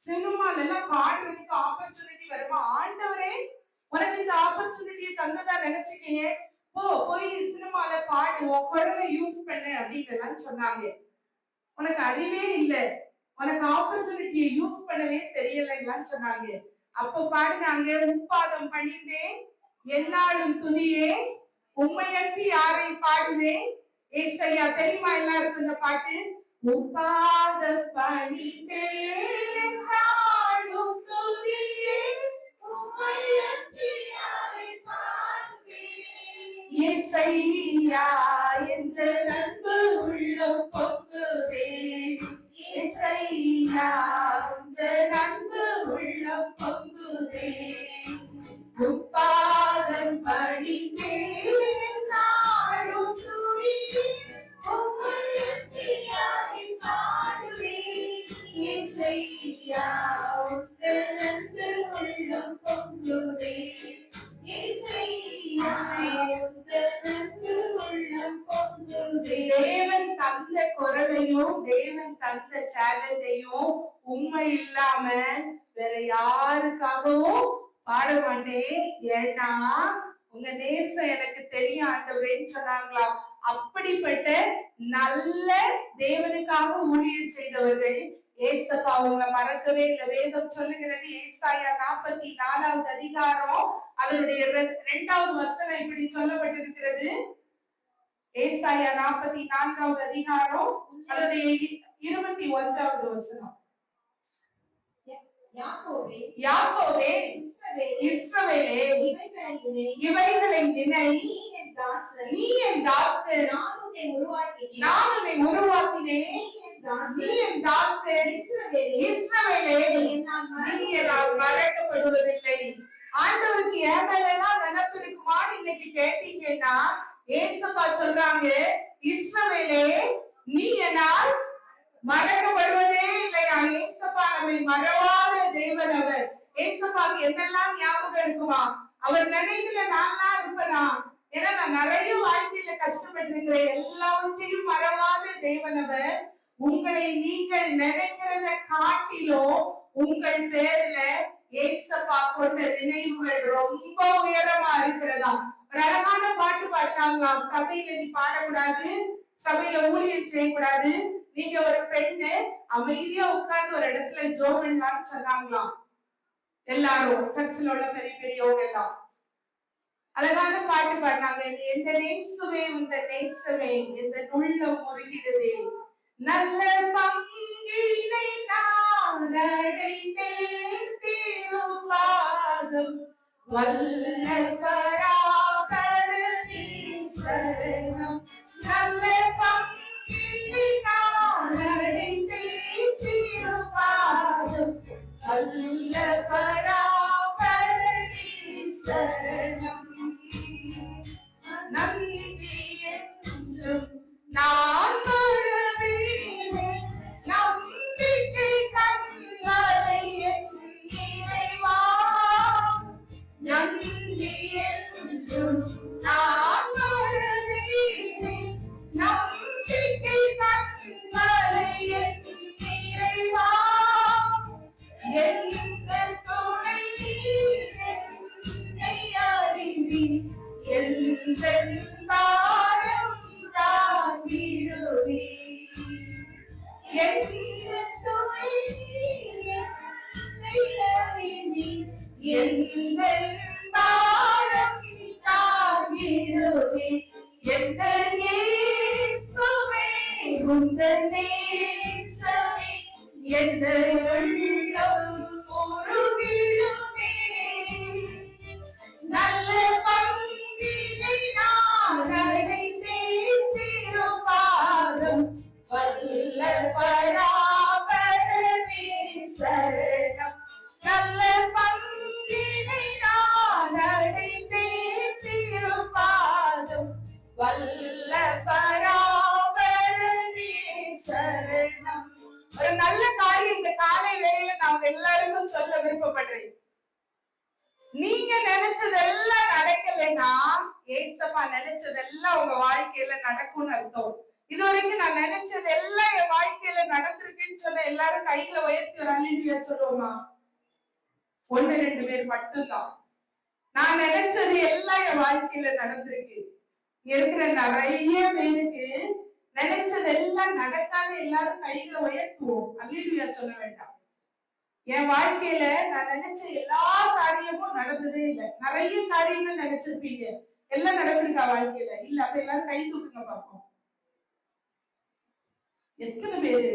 சினிமால எல்லாம் பாடுறதுக்கு ஆப்பர்ச்சுனிட்டி வருமா, ஆண்டவரே உனக்கு இந்த ஆப்பர்ச்சுனிட்டியை தந்ததா நினைச்சுக்கீங்க, போய் சினிமால பாடு, உன் குரலை யூஸ் பண்ணு அப்படின்னு எல்லாம் சொன்னாங்க. உனக்கு அறிவே இல்லை, உனக்கு ஆப்பர்ச்சுனிட்டியை யூஸ் பண்ணவே தெரியலன்னு சொன்னாங்க. அப்ப பாடினாங்க, முப்பாதம் பணிந்தேன் என்னாலும் துதியே, உண்மையற்றி யாரை பாடுவேன். ஏசையா தெரியுமா எல்லாருக்கும் இந்த பாட்டு? முப்பாதம் பணிந்தேன் என்னாலும் துதியே, உண்மையற்றி யாரை பாடுவேன். ஏசையா என்ற நன்பு உள்ளம் பொங்குதே, ஏசையா என்ற நன்பு உள்ளம் பொங்குதே. முப்பாதம் பணிந்தேன் நாளும் துதியே, உம்மையற்றி யாரை பாடுவேன். ஏசையா உங்கள் அன்பு உள்ளம் பொங்குதே, ஏசையா உங்கள் அன்பு உள்ளம் பொங்குதே. தேவன் தந்த குரலையும் தேவன் தந்த சேலஞ்சையும் உண்மை இல்லாம வேற யாருக்காகவும் பாட மாட்டேன், ஏன்னா உங்க நேசம் எனக்கு தெரியும் ஆண்டவரேன்னு சொன்னாங்களா. அப்படிப்பட்ட நல்ல தேவனுக்காக ஊழியம் செய்தவர்கள். ஏசப்பா அவங்க மறக்கவே இல்லை. வேதம் சொல்லுகிறது, ஏசாயா 44வது அதிகாரம் அதனுடைய 2வது வசனம் இப்படி சொல்லப்பட்டிருக்கிறது. ஏசாயா 44வது அதிகாரம் அதனுடைய 21வது வசனம். யாக்கோபே இஸ்ரவேலே இவைகளை நினை, நீ என் தாசன், நான் உன்னை உருவாக்கினேன், நீ என் தாசன் இஸ்ரவேலே, நீ என்னால் மறக்கப்படுவதில்லை. ஆண்டவருக்கு என் மேலெல்லாம் நினைப்பு இருக்குமான்னு இன்னைக்கு கேட்டீங்கன்னா, ஏசப்பா சொல்றாங்க, இஸ்ரவேலே நீ என்னால் மறக்கப்படுவதே இல்லையா. ஏசப்பா நம்மை மறவாத தேவன் அவர். ஏசப்பாக்கு என்னெல்லாம் ஞாபகம் இருக்குமா? அவர் நினைவுல நான்லாம் இருப்பேனா? ஏன்னா நான் நிறைய வாழ்க்கையில கஷ்டப்பட்டிருக்கிறேன். எல்லாவற்றையும் மறவாத தேவன் அவர். உங்களை நீங்கள் நினைக்கிறத காட்டிலும் உங்கள் பேர்ல ஏசப்பா கொண்ட நினைவுகள் ரொம்ப உயரமா இருக்கிறதா. ஒரு அழகான பாட்டு பாடினாங்க. சபையில நீ பாடக்கூடாது, சபையில ஊழியம் செய்யக்கூடாது, நீங்க ஒரு பெண்ணு அமைதியா உட்கார்ந்து ஒரு இடத்துல ஜோம் பண்ணலாம்னு சொன்னாங்களாம். எல்லாரும் சர்ச்சில் உள்ள பெரிய பெரியவங்க எல்லாம் அழகான பாட்டு பாடினாங்க. எந்த நேசுவே உந்த நேசமே எந்த உள்ளம் முருகிடுதே, நல்ல பங்கினை நான் அடைந்தேன் திருப்பாதம் வல்ல பராபரனே சரணம், நல்ல பங்கினை நான் அடைந்தேன் திருப்பாதம் வல்ல பராபரனே சரணம், நன்றி என்றும் நான் மறவேன் நம்பிக்கை கண்களை என் இறைவா, நன்றி என்றும் நான் மறவேன் நம்பிக்கை கண்களை என் இறைவா, எங்கள் துணை என்னை அறிவி எங்கள் பாரம் தாங்கிடுவி, எங்கள் துணை என்னை அறிவி எங்கள் பாரம் தாங்கிடுவி, எந்த இயேசுவே உந்தன் நேசமே எந்த உள்ளம் உருகிடுமே, நல்ல பங்கினை நான் அடைந்தேன் திருப்பாதம் வல்ல பராபரனே சரணம், நல்ல பங்கினை நான் அடைந்தேன் திருப்பாதம் வல்ல பராபரனே சரணம். ஒரு நல்ல காரியம் இந்த காலை வேளையில நாங்க எல்லாருக்கும் சொல்ல விருப்பப்படுறேன். நீங்க நினைச்சதெல்லாம் நடக்கலைன்னா ஏசப்பா நினைச்சதெல்லாம் உங்க வாழ்க்கையில நடக்கும்னு அர்த்தம். இது வரைக்கும் நான் நினைச்சது எல்லாம் என் வாழ்க்கையில நடந்திருக்குன்னு சொன்ன எல்லாரும் கையில உயர்த்தி ஒரு அல்லேலூயா சொல்லுவோமா? 1-2 பேர் மட்டும்தான். நான் நினைச்சது எல்லாம் என் வாழ்க்கையில நடந்திருக்கு. இருக்கிற நிறைய பேருக்கு நினைச்சது எல்லாம் நடக்காத எல்லாரும் கையில உயர்த்துவோம். அல்லேலூயா சொல்ல வேண்டாம். என் வாழ்க்கையில நான் நினைச்ச எல்லா காரியமும் நடந்ததே இல்லை. நிறைய காரியங்கள் நினைச்சிருப்பீங்க, எல்லாம் நடந்திருக்கா வாழ்க்கையில? இல்ல. அப்ப எல்லாரும் கை தூக்குங்க பார்ப்போம். எத்தனை பேரு?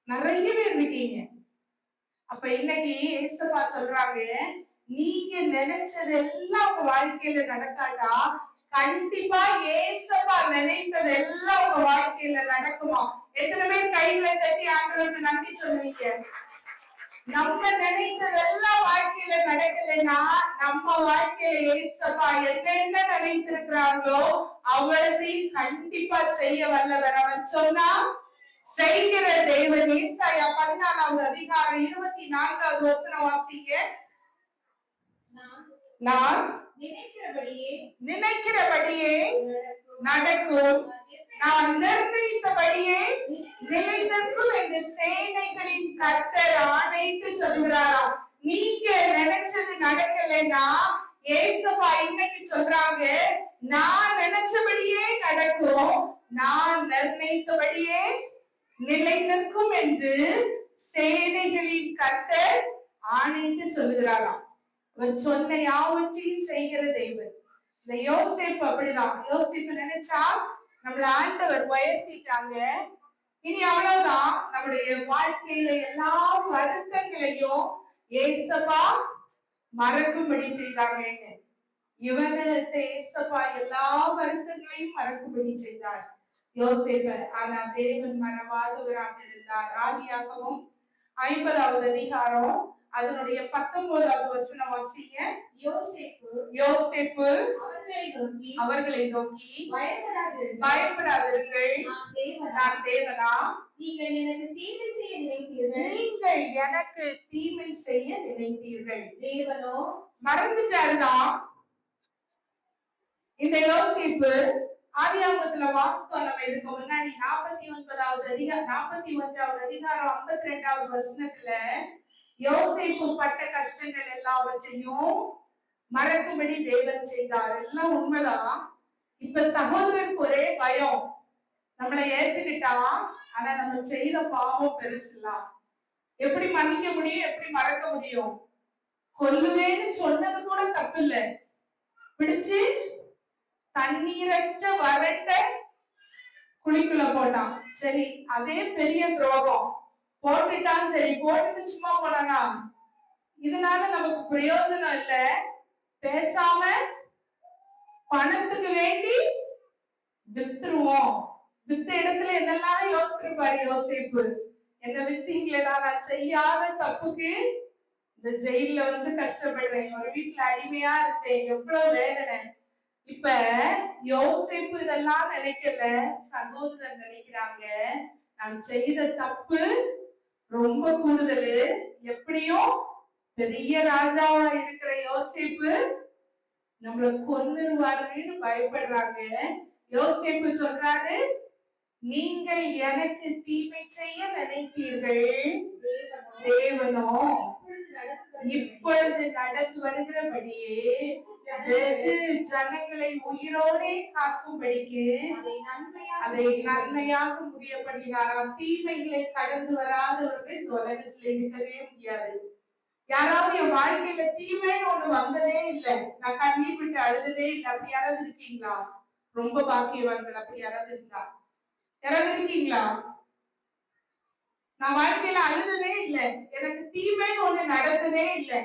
நிறைய பேர் இருக்கீங்க. அப்ப இன்னைக்கு ஏசப்பா சொல்றாங்க, நீங்க நினைச்சது எல்லாம் உங்க வாழ்க்கையில நடக்காட்டா கண்டிப்பா ஏசப்பா நினைத்தது எல்லாம் உங்க வாழ்க்கையில நடக்குமா? எத்தனை பேர் கைகளை தட்டி ஆண்டவருக்கு நன்றி சொல்லுவீங்க? நம்ம நினைத்ததெல்லாம் வாழ்க்கையில நடக்கலைன்னா நம்ம வாழ்க்கையில ஏசப்பா என்ன நினைத்திருக்கிறாங்களோ அவ்வளதையும் கண்டிப்பா செய்ய வல்லவர். அவன் சொன்னா செய்கிற தேவன். ஏசாயா 14வது அதிகாரம் 24வது வசனம் வாசிக்க. நான் நினைக்கிறபடியே நடக்கும், நான் நிர்ணயித்தபடியே நிலைத்திருக்கும் என்று சேனைகளின் கர்த்தர் ஆணைத்து சொல்கிறாரா. நீங்க நினைச்சது நடக்கலைன்னா ஏசப்பா இன்னைக்கு சொல்றாங்க, நான் நினைச்சபடியே நடக்கும், நான் நிர்ணயித்தபடியே நிலை நிற்கும் என்று சேனைகளின் கர்த்தர் ஆணைத்து சொல்லுகிறாராம். அவர் சொன்ன யாவற்றையும் செய்கிற தெய்வன். இந்த யோசேப்பு அப்படிதான். யோசேப்பு நினைச்சா நம்மள ஆண்டவர் உயர்த்திட்டாங்க, இனி அவ்வளவுதான். நம்முடைய வாழ்க்கையில எல்லா வருத்தங்களையும் ஏசப்பா மறக்கும்படி செய்தாங்க. இவனுக்கு ஏசப்பா எல்லா வருத்தங்களையும் மறக்கும்படி செய்தார் யோசேப்ப. ஆனா தேவன் மறவாதவராக இருந்தார். ஆதியாகமம் 50வது அதிகாரம் அதனுடைய 19வது வசனம் வாசிங்க. யோசேப்பு அவர்களை நோக்கி பயப்படாதீர்கள், நான் தேவனா, நீங்கள் எனக்கு தீமை செய்ய நினைத்தீர்கள். தேவனோ மறந்துட்டாருதான். இந்த யோசேப்பு ஆதியாகமத்துல வாசித்தோம் நம்ம இதுக்கு முன்னாடி 41வது அதிகாரம் 52வது வசனத்துல யோசேப்பு பட்ட கஷ்டங்கள் எல்லாவற்றையும் மறக்கும்படி தேவன் செய்தார். எல்லாம் உண்மைதான். இப்ப சகோதரனுக்கு ஒரே பயம், நம்மளை ஏற்றுக்கிட்டா ஆனா நம்ம செய்த பாவம் பெருசுலாம், எப்படி மன்னிக்க முடியும், எப்படி மறக்க முடியும்? கொல்லுவேன்னு சொன்னது கூட தப்பு இல்ல, பிடிச்சு தண்ணீரற்ற வறண்ட குழிக்குள்ள போட்டான். சரி, அதே பெரிய துரோகம். போட்டுட்டான், சரி, போட்டுட்டு சும்மா போனானா இதனால நமக்கு பிரயோஜனம் இல்ல. பேசாம பணத்துக்கு வேண்டி வித்துருவோம். வித்த இடத்துல என்னெல்லாம் யோசிச்சிருப்பாரு யோசிப்பு. என்ன வித்தீங்களா, நான் செய்யாத தப்புக்கு இந்த ஜெயில வந்து கஷ்டப்படுறேன், ஒரு வீட்டுல அடிமையா இருந்தேன், எவ்வளவு வேதனை. இப்ப யோசிப்பு இதெல்லாம் நினைக்கல, சகோதரர் நினைக்கிறாங்க நான் செய்த தப்பு ரொம்ப கூடுதல், எப்படியும் பெரிய ராஜாவா இருக்கிற யோசிப்பு நம்மள கொன்னுருவாருன்னு பயப்படுறாங்க. யோசேப்பு சொல்றாரு, நீங்கள் எனக்கு தீமை செய்ய நினைத்தீர்கள், தேவனோ இப்பொழுது நடந்து வருகிறபடியே வெகு ஜனங்களை உயிரோடே காக்கும்படிக்கு அதை நன்மையாக முடியப்படுகிறாராம். தீமைகளை கடந்து வராதவர்கள் இந்த உலகத்தில் இருக்கவே முடியாது. யாராவது என் வாழ்க்கையில தீமைன்னு ஒண்ணு வந்ததே இல்லை, நான் கண்ணீர் விட்டு அழுததே இல்லை, அப்படி யாராவது இருக்கீங்களா? ரொம்ப பாக்கியவான்கள். அப்படி யாராவது இருந்தா, யாராவது இருக்கீங்களா? நான் வாழ்க்கையில அழுததே இல்லை, எனக்கு தீமைன்னு ஒண்ணு நடந்ததே இல்லை,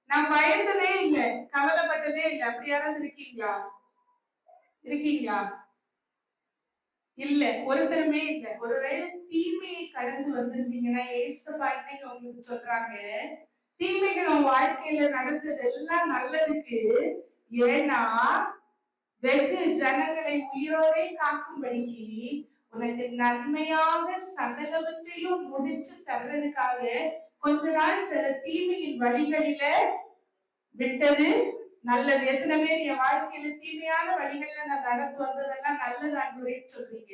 நான் பயந்ததே இல்லை, கவலைப்பட்டதே இல்லை, அப்படி யாராவது இருக்கீங்களா? இருக்கீங்களா? இல்ல, ஒருத்தருமே இல்ல. ஒருவேளை தீமையை கடந்து வந்திருந்தீங்கன்னா ஏசப்பா இன்னைக்கு உங்களுக்கு சொல்றாங்க, தீமைகள் உன் வாழ்க்கையில நடந்தது எல்லாம் நல்லதுக்கு. ஏன்னா வெகு ஜனங்களை உயிரோடே காக்கும்படிக்கு உனக்கு நன்மையாக சகலவற்றையும் முடிச்சு தர்றதுக்காக கொஞ்ச நாள் சில தீமையின் வழிகளில விட்டது நல்லது. எத்தனை பேர் என் வாழ்க்கையில தீமையான வழிகள்ல நான் நடந்து வந்ததெல்லாம் நல்லது ஆண்டவரேன்னு சொல்றீங்க?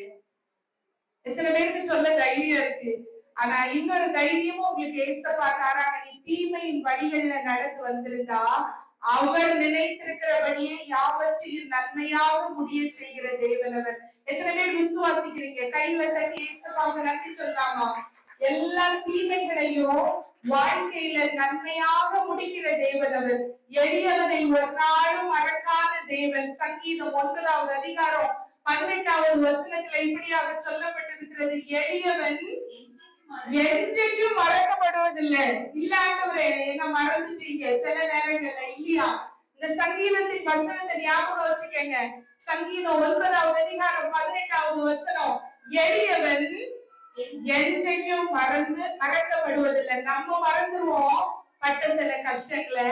எத்தனை பேருக்கு சொல்ல தைரியம் இருக்கு? ஆனா இன்னொரு தைரியமும் உங்களுக்கு ஏசப்பா தாராங்க. நீ தீமையின் வழிகள்ல நடந்து வந்திருந்தா அவர் நினைத்திருக்கிறபடியே யாவற்றையும் நன்மையாக முடிய செய்கிற தேவனவர். எத்தனை பேர் விசுவாசிக்கிறீங்க? கையில தட்டி ஏசப்பாவுக்கு நன்றி சொல்லாமா? எல்லா தீமைகளையும் வாழ்க்கையில நன்மையாக முடிக்கிற தேவனவர், எளியவனை ஒரு நாளும் மறக்காத தேவன். சங்கீதம் 9வது அதிகாரம் 18வது வசனத்துல இப்படியாக சொல்லப்பட்டிருக்கிறது, எளியவன் என்றைக்கும் மறக்கப்படுவதில்லை. இல்லாண்டவரே என்ன மறந்துட்டீங்க சில நேரங்கள்ல, இல்லையா? இந்த சங்கீதத்தின் வசனத்தை ஞாபகம் வச்சுக்கங்க. சங்கீதம் 9வது அதிகாரம் 18வது வசனம், எளியவன் என்றைக்கும் மறக்கப்படுவதில்லை. நம்ம மறந்துருவோம் பட்ட சில கஷ்டங்களை,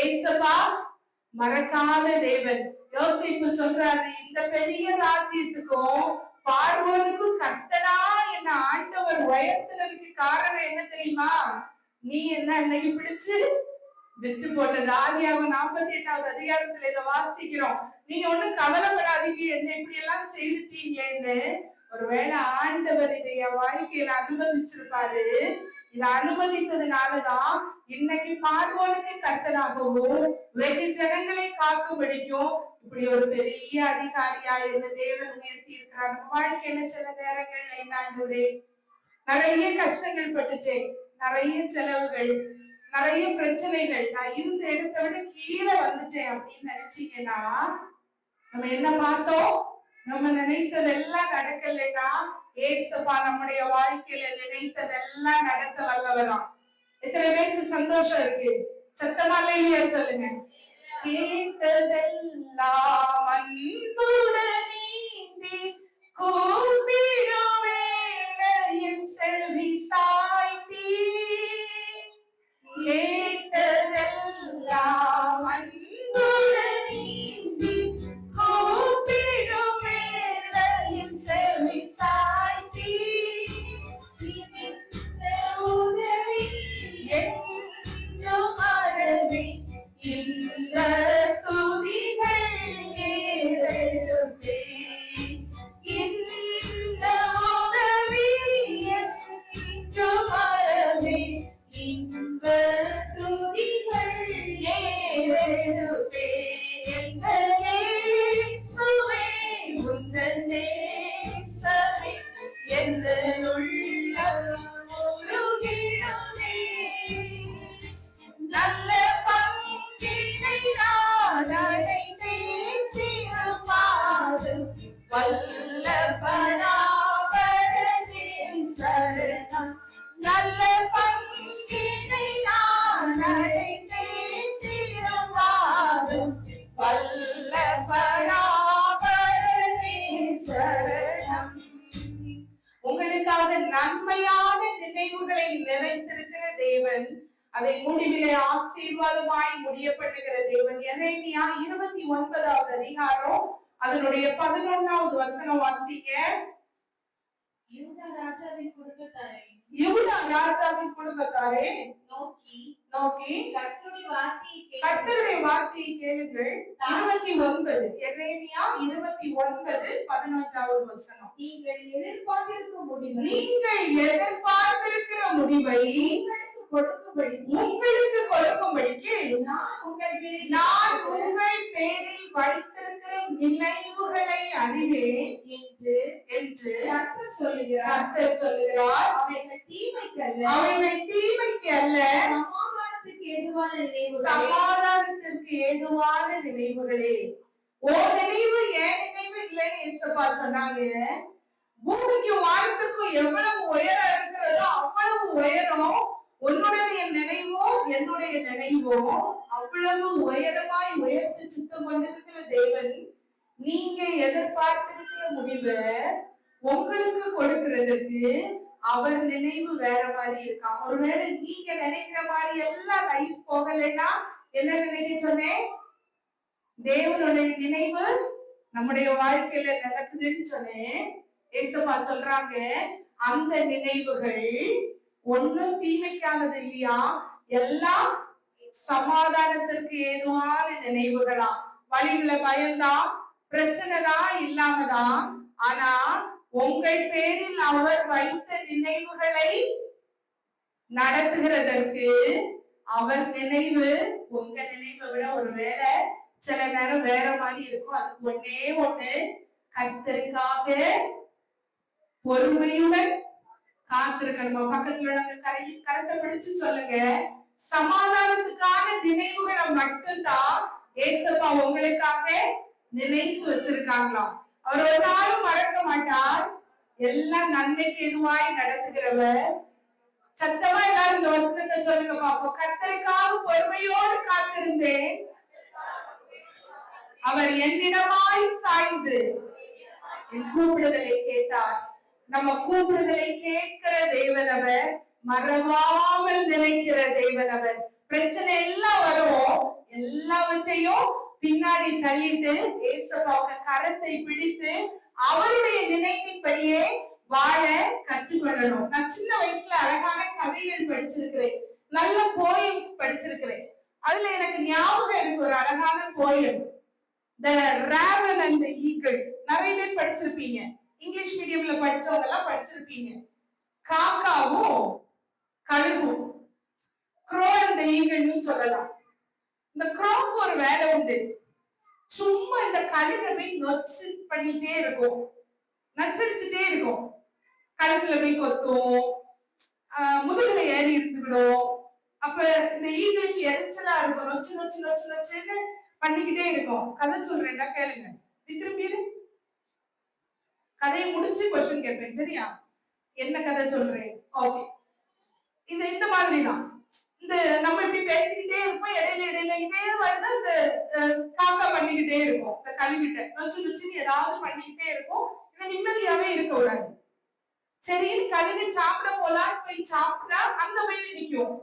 ஏசப்பா மறக்காத தேவன். யோசிப்பு சொல்றாரு, இந்த பெரிய ராஜ்யத்துக்கும் பார்வோனுக்கும் கர்த்தனா என்ன ஆண்டவர் உயர்த்துறதுக்கு காரணம் என்ன தெரியுமா? நீ என்ன அன்னைக்கு பிடிச்சு விட்டு போட்டது. ஆதியாகமம் 48வது அதிகாரத்துல இதை வாசிக்கிறோம். நீங்க ஒண்ணும் கவலைப்படாதீங்க, என்ன இப்படி எல்லாம் செய்துட்டீங்களேன்னு. ஒருவேளை ஆண்டவர் இதை என் வாழ்க்கையில அனுமதிச்சிருப்பாரு. இதை அனுமதித்ததுனாலதான் இன்னைக்கு பார்வோனுக்கு கர்த்தனாகவும் வெகு ஜனங்களை காக்கும்படிக்கும் இப்படி ஒரு பெரிய அதிகாரியா என்ன தேவன் உயர்த்தி இருக்கிறார். வாழ்க்கையில சில நேரங்கள்ல என்ன, நிறைய கஷ்டங்கள் பட்டுச்சேன், நிறைய செலவுகள், நிறைய பிரச்சனைகள், நான் இருந்த இடத்தை விட கீழே வந்துட்டேன் அப்படின்னு நினைச்சீங்கன்னா நம்ம என்ன பார்த்தோம்? நம்ம நினைத்ததெல்லாம் நடக்கலைன்னா ஏசப்பா நம்முடைய வாழ்க்கையில நினைத்ததெல்லாம் நடத்த வல்லவராம். எத்தனை பேருக்கு சந்தோஷம் இருக்கு? சத்தமா இல்லையா சொல்லுங்க. கேட்டதெல்லாம் அன்புடன் நீந்தி கூப்பிடும் வேளையில் செல்வி சாய்ந்தீ கேட்டதெல்லாம் அன்புடன் நீந்தி கூப்பிடும் வேளையில் செவி சாய்த்தி உதவி என்றும் அறவே இந்த துதிகள் ஏறெடுத்தே இந்த உதவி என்றும் அறவே இன்ப துதிகள் ஏறெடுத்தே எங்கள் இயேசுவே உந்தன் நேசமே எங்கள் உள்ளம் உருகிடுமே நல்ல பங்கினை நான் அடைந்தேன் பாதம் வல்ல பராபரனின் சரணம் நல்ல பங்கினை நான் அடைந்தேன் பாதம் வல்ல பராபரனின் சரணம். உங்களுக்காக நன்மையான நினைவுகளை நிறைந்திருக்கிற தேவன், அதை முடிவிலே ஆசீர்வாதமாய் முடியப்படுகிற தேவன். எரேமியா 29வது அதிகாரம் அதனுடைய 11வது வசனம் வாசிக்க. யூதா ராஜாவின் குடும்பத்தாரே நோக்கி கர்த்தருடைய வார்த்தையை கேளுங்கள். 29 எரேமியா 29:11வது வசனம். நீங்கள் எதிர்பார்த்திருக்கிற முடிவை உங்களுக்கு கொடுக்கும்படிக்கு நான் உங்கள் பேரில் வைத்திருக்கிற நினைவுகளை அறிவேன் என்று கர்த்தர் சொல்லுகிறார். அவைகள் தீமைக்கு அல்ல சமாதானத்திற்கு ஏதுவான நினைவுகளே. ஒரு நினைவு என் நினைவு இல்லைன்னு இயேசுப்பா சொன்னாங்க. பூமிக்கு வானத்துக்கும் எவ்வளவு உயரம் இருக்கிறதோ அவ்வளவு உயரம் உன்னுடைய நினைவோ என்னுடைய நினைவோ அவ்வளவு உயரமாய் உயர்த்து சித்தம் கொண்டிருக்கிற தேவன், நீங்க எதிர்பார்த்திருக்கிற முடிவை உங்களுக்கு கொடுக்கிறதுக்கு அவர் நினைவு வேற மாதிரி இருக்கான். ஒருவேளை நீங்க நினைக்கிற மாதிரி எல்லாம் லைஃப் போகலைன்னா என்ன நினைக்க சொன்னேன்? தேவனுடைய நினைவு நம்முடைய வாழ்க்கையில நடக்குதுன்னு சொன்னேன். ஏசப்பா சொல்றாங்க, அந்த நினைவுகள் ஒன்னும் தீமைக்கானது இல்லையா, எல்லாம் சமாதானத்திற்கு ஏதுவான நினைவுகளா. வழிகளை பயம்தான், பிரச்சனை தான் இல்லாமதான். ஆனா உங்கள் பேரில் அவர் வைத்த நினைவுகளை நடத்துகிறதற்கு அவர் நினைவு உங்க நினைவை விட ஒருவேளை சில நேரம் வேற மாதிரி இருக்கும். அதுக்கு ஒன்னே ஒண்ணு, கர்த்தருக்காக பொறுமையுடன் காத்திருக்கணும். பக்கத்துல நாங்க கருத்தை பிடிச்சு சொல்லுங்க, சமாதானத்துக்கான நினைவுகளை மட்டும்தான் ஏசப்பா உங்களுக்காக நினைத்து வச்சிருக்காங்களாம். அவர் ஒரு நாளும் மறக்க மாட்டார். எல்லாம் நன்மைக்கு எதுவாய் நடத்துகிறவர். சத்தமா எல்லாரும் இந்த வசனத்தை சொல்லுங்க பாப்போம். கர்த்தருக்காக பொறுமையோடு காத்திருந்தேன், அவர் என்னிடமாய் சாய்ந்து என் கூப்பிடுதலை கேட்டார். நம்ம கூப்பிடுதலை கேட்கிற தேவன் அவர், மறவாமல் நினைக்கிற தேவன் அவர். பிரச்சனை எல்லாம் வரும், எல்லாவற்றையும் பின்னாடி தள்ளிட்டு ஏசப்பாவுக்கு கரத்தை பிடித்து அவருடைய நினைவின்படியே வாழ கற்றுக்கொள்ளணும். நான் சின்ன வயசுல அழகான கதைகள் படிச்சிருக்கிறேன், நல்ல போயம்ஸ் படிச்சிருக்கிறேன். அதுல எனக்கு ஞாபகம் இருக்கு ஒரு அழகான poem, The Raven and the Eagle. நிறைய பேர் படிச்சிருப்பீங்க, இங்கிலீஷ் மீடியம்ல படிச்சவங்க எல்லாம் படிச்சிருப்பீங்க. காக்காவும் கழுகும், க்ரோ அண்ட் தி ஈகிள்னு சொல்லலாம். இந்த க்ரோக்கு ஒரு வேலை உண்டு, சும்மா இந்த கழுகை போய் நொச்சு பண்ணிட்டே இருக்கும், நச்சரிச்சுட்டே இருக்கும். கழுத்துல போய் கொத்தும், முதுகுல ஏறி இருந்துவிடும். அப்ப இந்த ஈகிளுக்கு எரிச்சலா இருக்கும், நொச்சு நொச்சு நொச்சு நொச்சுன்னு பண்ணிக்கிட்டே இருக்கும். கதை சொல்றேன்டா கேளுங்க. திரும்பி கதையை முடிச்சு கொஸ்டின் கேட்பேன், சரியா? என்ன கதை சொல்றேன்? ஓகே, இந்த மாதிரிதான். இந்த நம்ம இப்படி பேசிக்கிட்டே இருப்போம், இடையில இதே மாதிரிதான் இந்த காக்கா பண்ணிக்கிட்டே இருக்கும். இந்த கழுவிட்ட நொச்சு நொச்சுன்னு ஏதாவது பண்ணிக்கிட்டே இருக்கும். இந்த நிம்மதியாவே இருக்க கூடாது. சரின்னு கழுவி சாப்பிட போலான்னு போய் சாப்பிட்டா அங்க போய் நிற்கும்.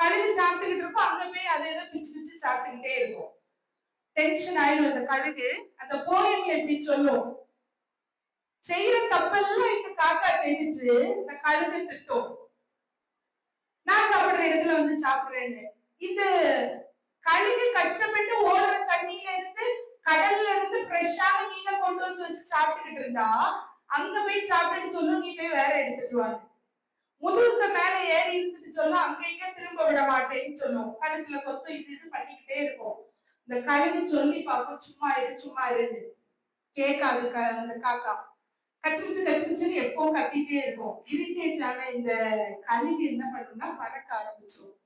கழுகு சாப்பிட்டுக்கிட்டு இருக்கும், அங்க போய் அதை எதை பிச்சு பிச்சு சாப்பிட்டுக்கிட்டே இருக்கும். டென்ஷன் ஆயிடும் அந்த கழுகு. அந்த போயம்ல எப்படி சொல்லும், செய்யற தப்பெல்லாம் இந்த காக்கா செய்துச்சு, இந்த கழுகு திட்டும், நான் சாப்பிடுற இடத்துல வந்து சாப்பிடுறேன்னு. இந்த கழுகு கஷ்டப்பட்டு ஓடுற தண்ணியில இருந்து, கடல்ல இருந்து ஃப்ரெஷ்ஷான மீனை கொண்டு வந்து வச்சு சாப்பிட்டுக்கிட்டு இருந்தா, அங்க போய் சாப்பிட்டு சொல்லும், நீ போய் வேற எடுத்துட்டு வாங்க. முதுகுக்கு மேல ஏறி இருந்துட்டு சொல்லும், அங்க இங்க திரும்ப விட மாட்டேன்னு சொல்லும். கழுத்துல கொத்து இது பண்ணிக்கிட்டே இருக்கும். இந்த கழுகு சொல்லி பார்க்கும், சும்மா இரு சும்மா இருந்து. கேட்காது அந்த காக்கா. கச்சிமிச்சு கச்சிமிச்சுன்னு எப்பவும் கத்திட்டே இருக்கும். இரிட்டேட் ஆன இந்த கழுகு என்ன பண்ணும்னா பறக்க ஆரம்பிச்சிடும்.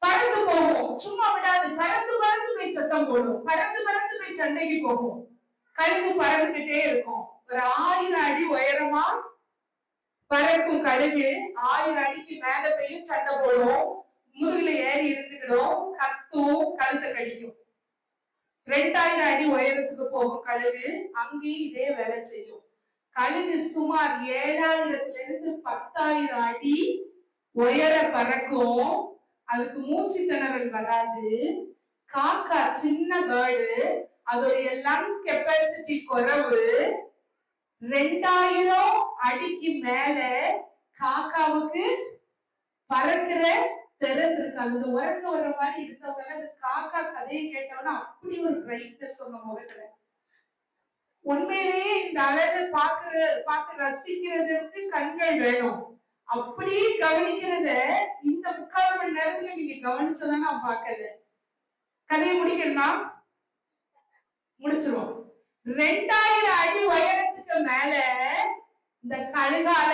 பறந்து போகும், சும்மா விடாது, பறந்து பறந்து போய் சத்தம் போடும், பறந்து பறந்து போய் சண்டைக்கு போகும். கழுகு பறந்துகிட்டே இருக்கும். ஒரு 1000 அடி உயரமா பறக்கும் கழுகு. 1000 அடிக்கு மேல போயும் சண்டை போடும், முதுகுல ஏறி இருந்துக்கிடும், கத்தும், கழுத்தை கடிக்கும். 2000 அடி உயரத்துக்கு போகும் கழுகு, அங்கேயும் இதே வேலை செய்யும். கழுகு சுமார் 7000 இருந்து 10,000 அடி உயர பறக்கும். அதுக்கு மூச்சு திணறல் வராது. காக்கா சின்ன பேர்டு, அதோடைய லங் கெப்பாசிட்டி குறைவு. 2000 அடிக்கு மேல காக்காவுக்கு பறக்கிற திறன் இருக்கு. அது உறக்க வர மாதிரி இருந்தவங்க அந்த காக்கா கதையை கேட்டவனா அப்படி ஒரு பிரைட்னஸ் உங்க முகத்துல. உண்மையிலேயே இந்த அழகை பார்த்து ரசிக்கிறதுக்கு கண்கள் வேணும். அப்படி கவனிக்கிறத இந்த 3/4 மணி நேரத்துல நீங்க கவனிச்சதான் நான் பார்க்கல. கதையை முடிக்கணும்னா முடிச்சிருவோம். 2000 அடி உயரத்துக்கு மேல இந்த கழுகால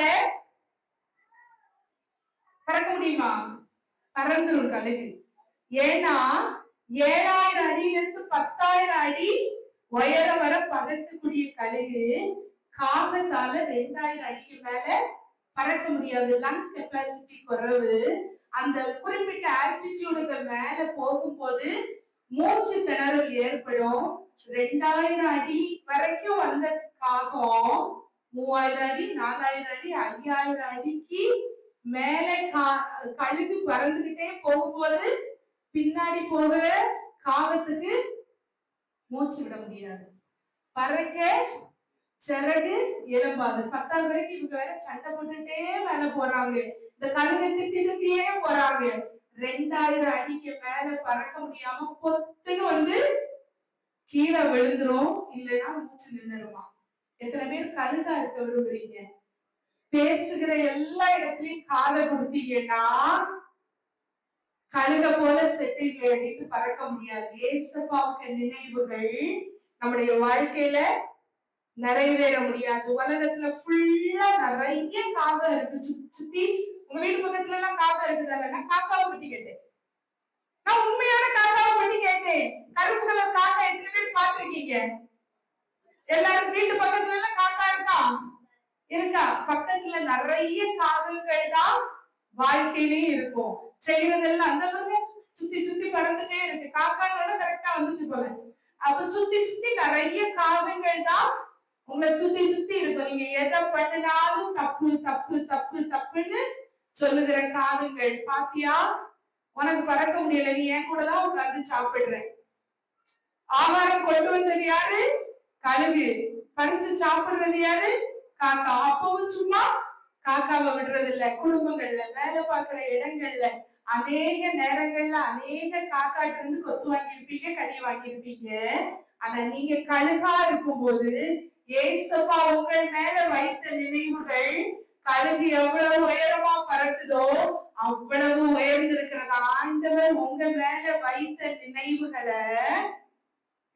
பறக்க முடியுமா? பறந்துரும் கழுகு. ஏன்னா 7000 அடியிலிருந்து 10,000 அடி உயர வர பறக்கக்கூடிய கழுகு காகத்தால 2000 அடிக்கு மேல பறக்க முடியாது. லங் கெப்பாசிட்டி குறைவு. அந்த குறிப்பிட்ட ஆல்டிடியூடுக்கு மேல போகும்போது மூச்சு திணறல் ஏற்படும். 2000 அடி வரைக்கும் வந்த காகம் 3000 அடி, 4000 அடி, 5000 அடிக்கு மேல கழுகு பறந்துகிட்டே போகும்போது பின்னாடி போகிற காகத்துக்கு மூச்சு விட முடியாது. பறக்க சிறகு எலும்பாது. 10,000 வரைக்கும் இவங்க வேற சண்டை போட்டுட்டே மேல போறாங்க. இந்த கழுகை திட்டியே போறாங்க. 2000 அடிக்கு மேல பறக்க முடியாம பொத்துன்னு வந்து கீழே விழுந்துரும், இல்லைன்னா மூச்சு நின்றுமா. எத்தனை பேர் கழுகா இருக்க விரும்புறீங்க? பேசுகிற எல்லா இடத்துலயும் காதை கொடுத்தீங்கன்னா கழுக போல செட்டில் அடித்து பறக்க முடியாது. ஏசப்பாவுக்கு நினைவுகள் நம்முடைய வாழ்க்கையில நிறைவேற முடியாது. உலகத்துல ஃபுல்லா நிறைய காகம் இருக்கு. சுத்தி உங்க வீட்டு பக்கத்துல எல்லாம் காகம் இருக்குதாங்க. நான் காக்காவை பத்தி கேட்டேன். நான் உண்மையான காக்காவை பத்தி கேட்டேன். கருப்பு கலர் காக்கா எத்தனை பேர் பார்த்திருக்கீங்க? எல்லாரும் வீட்டு பக்கத்துல எல்லாம் காக்கா இருக்கா? பக்கத்துல நிறைய காகங்கள் தான் வாழ்க்கையிலேயே இருக்கும். செய்யறதெல்லாம் அந்த மாதிரி சுத்தி சுத்தி பறந்துட்டே இருக்கு. காக்கானோட கரெக்டா வந்துச்சு போல. அப்ப சுத்தி சுத்தி நிறைய காகங்கள் தான் உங்களை சுத்தி சுத்தி இருக்கும். நீங்க எதை பண்ணினாலும் தப்பு தப்பு தப்பு தப்புன்னு சொல்லுகிற காகங்கள். பாத்தியா, உனக்கு பறக்க முடியல, நீ என் கூட தான் உட்கார்ந்து சாப்பிடுற. ஆகாரம் கொண்டு வந்தது யாரு? கழுகு. பறிச்சு சாப்பிடுறது யாரு? காக்கா. அப்பவும் சும்மா காக்காவை விடுறது இல்ல. குடும்பங்கள்ல, வேலை பார்க்கிற இடங்கள்ல அநேக நேரங்கள்ல அநேக காக்காட்டு இருந்து கொத்து வாங்கியிருப்பீங்க, கறி வாங்கியிருப்பீங்க. ஆனா நீங்க கழுகா இருக்கும்போது ஏசப்பா உங்கள் மேல வைத்த நினைவுகள், கழுகு எவ்வளவு உயரமா பறக்குதோ அவ்வளவு உயர்ந்திருக்கிறதா. ஆண்டவர் உங்க மேல வைத்த நினைவுகளை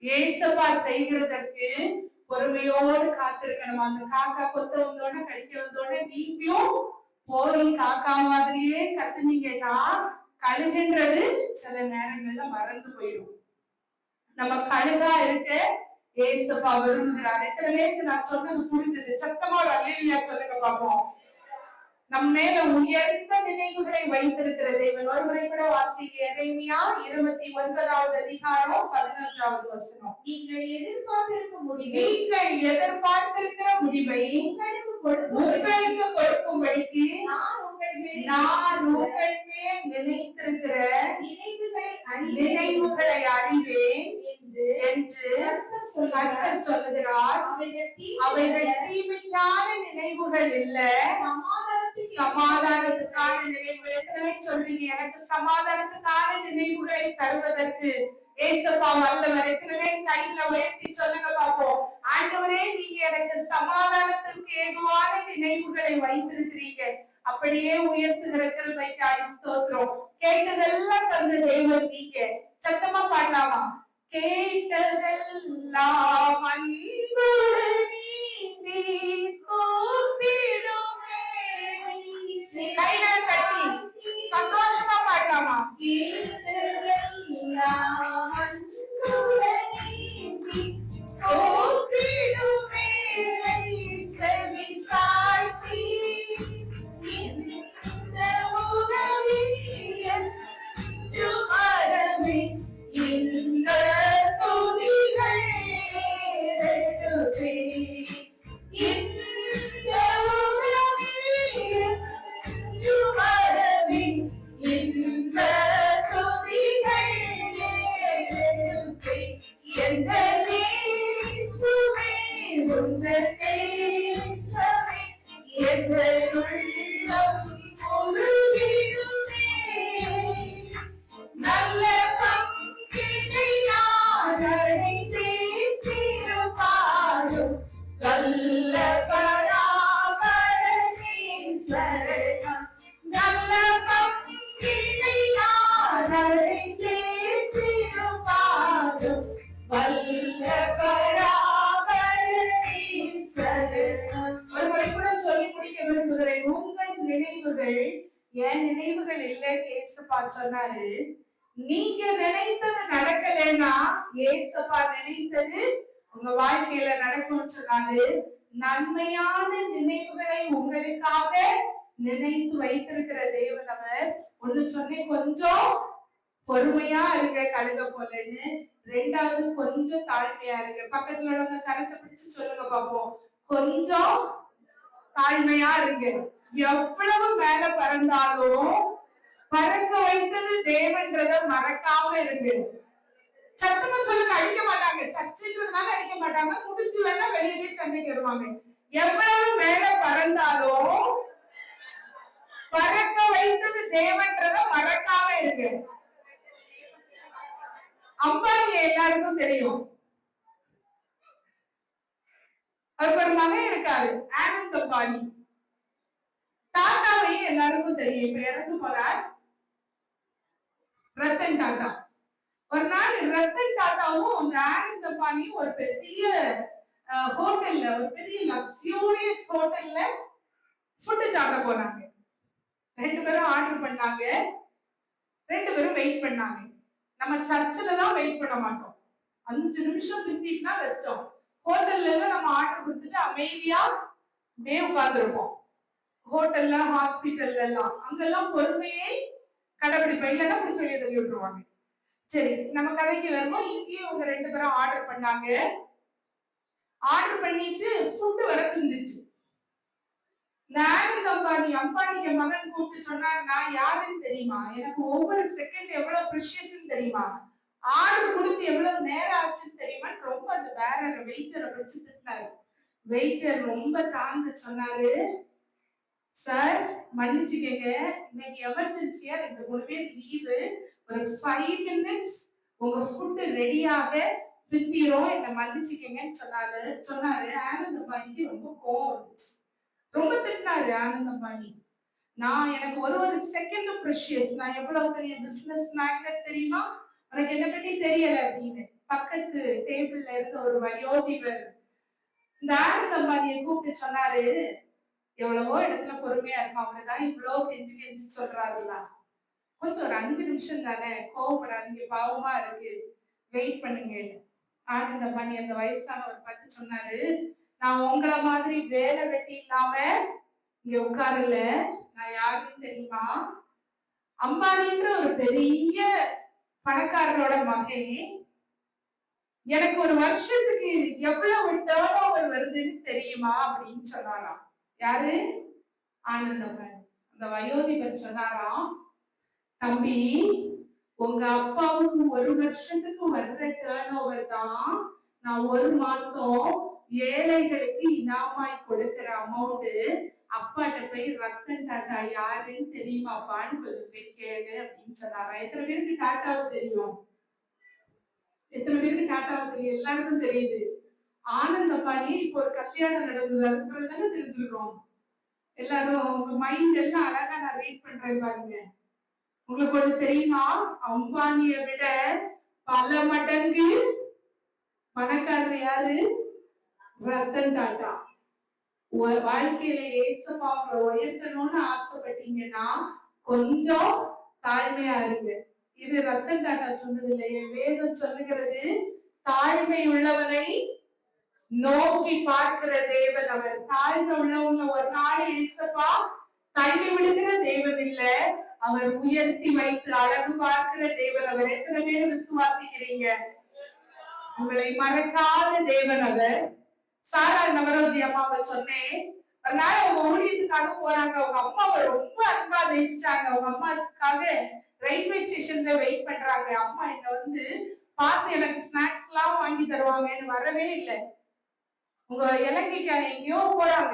ஏசப்பா செய்கிறதற்கு பொறுமையோடு காத்திருக்கணும். அந்த காக்கா கொத்த வந்தோட கடிக்க வந்தோட நீங்களும் போரி காக்கா மாதிரியே கத்துனீங்கன்னா கழுகுன்றது சில நேரங்கள்ல மறந்து போயிடும். நம்ம கழுகா இருக்க ஏசப்பா விரும்புகிறார். எத்தனை பேருக்கு நான் சொன்னது புரிஞ்சது? சத்தமா அல்லேலூயா சொல்லுங்க பாப்போம். நம் மேல உயர்ந்த நினைவுகளை வைத்திருக்கிற தேவன். ஒருமுறை கூட வாசிக்க எரேமியா 29வது அதிகாரம் 11வது வசனம். நீங்கள் எதிர்பார்த்திருக்கிற முடிவை உங்களுக்கு கொடுக்கும்படிக்கு நான் உங்கள் மேல் நினைத்திருக்கிற நினைவுகளை அறிவேன் என்று கர்த்தர் சொல்லுகிறார். அவைகள் தீமையான நினைவுகள் இல்ல, சமாதானத்துக்கான நினைவுகள். எத்தனை சொல்றீங்க எனக்கு சமாதானத்துக்கான நினைவுகளை தருவதற்கு ஏசப்பா வல்லவர்? எத்தனை கையில உயர்த்தி சொல்லுங்க பாப்போம். ஆண்டவரே, நீங்க எனக்கு சமாதானத்திற்கு ஏதுவான நினைவுகளை வைத்திருக்கிறீங்க. அப்படியே உயர்த்துகிற கிருபைக்காய் ஸ்தோத்திரம். கேட்டதெல்லாம் தந்த தெய்வம் நீங்க. சத்தமா பாடலாமா? கேட்டதெல்லாம் அன்புடனே கைகளை தட்டி சந்தோஷமா பாடலாமா? கேட்டதெல்லாம் அன்புடனே செவி சாய்ச்சி இந்த உலகில் இந்த துதிகள் எடுப்பே. இந்த உலகில் இந்த துதிகள் எடுப்பே. எந்த நேசுவே உந்தன் நேசமே எந்த உள்ளம் உருகிடுமே. நல்ல பங்கினை நான் அடைந்திருப்பாரும் நல்ல பராபரனே சரணம். நல்ல பங்கினை நான் அடைந்திருப்பாரும் வல்ல பராபரனே சரணம். ஒருமுறை கூட சொல்லி முடிக்க விரும்புகிறேன். உங்கள் நினைவுகள் என் நினைவுகள் இல்லை ஏசப்பா சொன்னாரு. நீங்க நினைத்தது நடக்கலைன்னா ஏசப்பா நினைத்தது உங்க வாழ்க்கையில நடக்கும்னு சொன்னாரு. நன்மையான நினைவுகளை உங்களுக்காக நினைத்து வைத்திருக்கிற தேவன் அவர். ஒண்ணு சொன்னேன், கொஞ்சம் பொறுமையா இருக்க கழுத போலன்னு. ரெண்டாவது, கொஞ்சம் தாழ்மையா இருக்கு. பக்கத்துல உள்ளவங்க கருத்தை பிடிச்சு சொல்லுங்க பாப்போம். கொஞ்சம் தாழ்மையா இருக்கு. எவ்வளவு மேல பறந்தாலும் பறக்க வைத்தது தேவன்றத மறக்காம இருக்கு. சத்தமா சொல்லுங்க. அடிக்க மாட்டாங்க, சர்ச்சைன்றதுனால அடிக்க மாட்டாங்க. முடிச்சு வேணா வெளியே போய் சண்டைக்கு வருவாங்க. எவ்வளவு மேல பறந்தாலும் பறக்க வைத்தது தேவன்றத மறக்காம இருக்கு. அம்பானி எல்லாருக்கும் தெரியும். அவருக்கு ஒரு மகன் இருக்காரு, ஆனந்த் அம்பானி. டாட்டாவையும் எல்லாருக்கும் தெரியும். இப்ப இறந்து போறார் ரத்தன் டாட்டா. ஒரு நாள் ரத்தன் டாட்டாவும் அந்த ஆனந்த் அம்பானியும் ஒரு பெரிய ஹோட்டல்ல, ஒரு பெரிய லக்ஸூரியஸ் ஹோட்டல்ல ஃபுட்டு சாப்பிட போனாங்க. ரெண்டு பேரும் ஆர்டர் பண்ணாங்க. ரெண்டு பேரும் வெயிட் பண்ணாங்க. நம்ம சர்ச்சில் தான் வெயிட் பண்ண மாட்டோம். 5 நிமிஷம் பிந்திட்டுனா கஷ்டம். ஹோட்டல்ல நம்ம ஆர்டர் கொடுத்துட்டு அமைதியா அப்படியே உட்கார்ந்துருப்போம். ஹோட்டல்ல, ஹாஸ்பிட்டல்ல எல்லாம் அங்கெல்லாம் பொறுமையை கடைபிடிப்போம். இல்லைன்னா அப்படி சொல்லி தள்ளி விட்டுருவாங்க. சரி, நம்ம கதைக்கு வருவோம். இங்கேயும் அவங்க ரெண்டு பேரும் ஆர்டர் பண்ணாங்க. ஆர்டர் பண்ணிட்டு ஃபுட்டு வர இருந்துச்சு. இந்த ஆனந்த் அம்பானிக்கு மகன் கூப்பிட்டு சொன்னார், நான் யாருன்னு தெரியுமா? எனக்கு ஒவ்வொரு செகண்ட் எவ்வளவு ப்ரிஷியஸ்ன்னு தெரியுமா? ஆர்டர் கொடுத்து எவ்வளவு நேரம் ஆச்சுன்னு தெரியுமா? ரொம்ப அந்த பேரரை வெயிட்டரை வச்சு திட்டினாரு. வெயிட்டர் ரொம்ப தாழ்ந்து சொன்னாரு, சார் மன்னிச்சுக்கங்க, இன்னைக்கு எமர்ஜென்சியா 2-3 பேர் லீவு. ஒரு 5 minutes உங்க ஃபுட்டு ரெடியாக பிந்திரும், என்ன மன்னிச்சுக்கங்கன்னு சொன்னாரு. ஆனந்த் அம்பானிக்கு ரொம்ப கோவம் வந்துச்சு. ரொம்ப திட்டினாரு ஆனந்த் அம்பானி. நான் எனக்கு ஒரு செகண்ட் ப்ரெஷியஸ். நான் எவ்வளவு பெரிய பிசினஸ் மேக்னட் தெரியுமா? உனக்கு என்ன பத்தி தெரியல அப்படின்னு பக்கத்து டேபிள்ல இருந்த ஒரு வயோதிபர் இந்த ஆனந்த் அம்பானியை கூப்பிட்டு சொன்னாரு, எவ்வளவோ இடத்துல பொறுமையா இருக்கும், அவங்கதான் இவ்வளவு கெஞ்சி கெஞ்சி சொல்றாருல, கொஞ்சம் ஒரு 5 நிமிஷம் தானே, கோவப்படாதீங்க, பாவமா இருக்கு, வெயிட் பண்ணுங்க. ஆனந்த் அம்பானி அந்த வயசானவர் பார்த்து சொன்னாரு, நான் உங்களை மாதிரி வேலை வெட்டி இல்லாம இங்க உட்காரல, நான் யாருன்னு தெரியுமா? அம்பானின்ற ஒரு பெரிய பணக்காரரோட மகன் எனக்கு ஒரு வருஷத்துக்கு எவ்வளவு டேர்ன் ஓவர் வருதுன்னு தெரியுமா அப்படின்னு சொன்னாராம். யாரு? ஆனந்தவன். அந்த வயோதிபர் சொன்னாராம், தம்பி உங்க அப்பாவுக்கு ஒரு வருஷத்துக்கு வர்ற டேர்ன் ஓவர் தான் நான் ஒரு மாசம் ஏழைகளுக்கு இனாமாய் கொடுக்கிற அமௌண்ட். அப்பாட்ட போய் ரத்தன் டாட்டா யாருன்னு தெரியுமாப்பான்னு கொஞ்சம் போய் கேளு அப்படின்னு சொன்னாரா. எத்தனை பேருக்கு டாட்டாவை தெரியும்? எத்தனை பேருக்கு டாட்டாவை தெரியும்? எல்லாருக்கும் தெரியுது. ஆனந்த பாணி இப்போ ஒரு கல்யாணம் நடந்தது, அதுக்கு தானே தெரிஞ்சிருக்கோம். எல்லாரும் உங்க மைண்ட் எல்லாம் அழகா நான் ரீட் பண்றேன் பாருங்க. உங்களுக்கு ஒண்ணு தெரியுமா? அம்பானியை விட பல மடங்கு பணக்காரர் யாரு? ரத்தன் டாட்டா. வாழ்க்கையில ஏசப்பாவை உயர்த்தணும்னு ஆசைப்பட்டீங்கன்னா கொஞ்சம் தாழ்மையா இருங்க. இது ரத்தன் டாட்டா சொன்னது இல்லையே, வேதம் சொல்லுகிறது. தாழ்மை உள்ளவனை நோக்கி பார்க்கிற தேவன் அவர். தாழ்மை உள்ளவங்க ஒரு நாள் ஏசப்பா தள்ளி விடுகிற தேவன் இல்ல, அவர் உயர்த்தி வைத்து அழகு பார்க்கிற தேவன் அவர். எத்தனை பேர் விசுவாசிக்கிறீங்க? உங்களை மறக்காத தேவன் அவர். சாரா நவரோஜி அம்மாவை சொன்னேன், ஒரு நாள் அவங்க ஊழியத்துக்காக போறாங்க. அவங்க அம்மாவை ரொம்ப அன்பா நேசிச்சாங்க. அவங்க அம்மாவுக்காக ரயில்வே ஸ்டேஷன்ல வெயிட் பண்றாங்க. அம்மா என்ன வந்து பார்த்து எனக்கு ஸ்நாக்ஸ் எல்லாம் வாங்கி தருவாங்கன்னு வரவே இல்லை. உங்க இலங்கைக்கு எங்கேயோ போறாங்க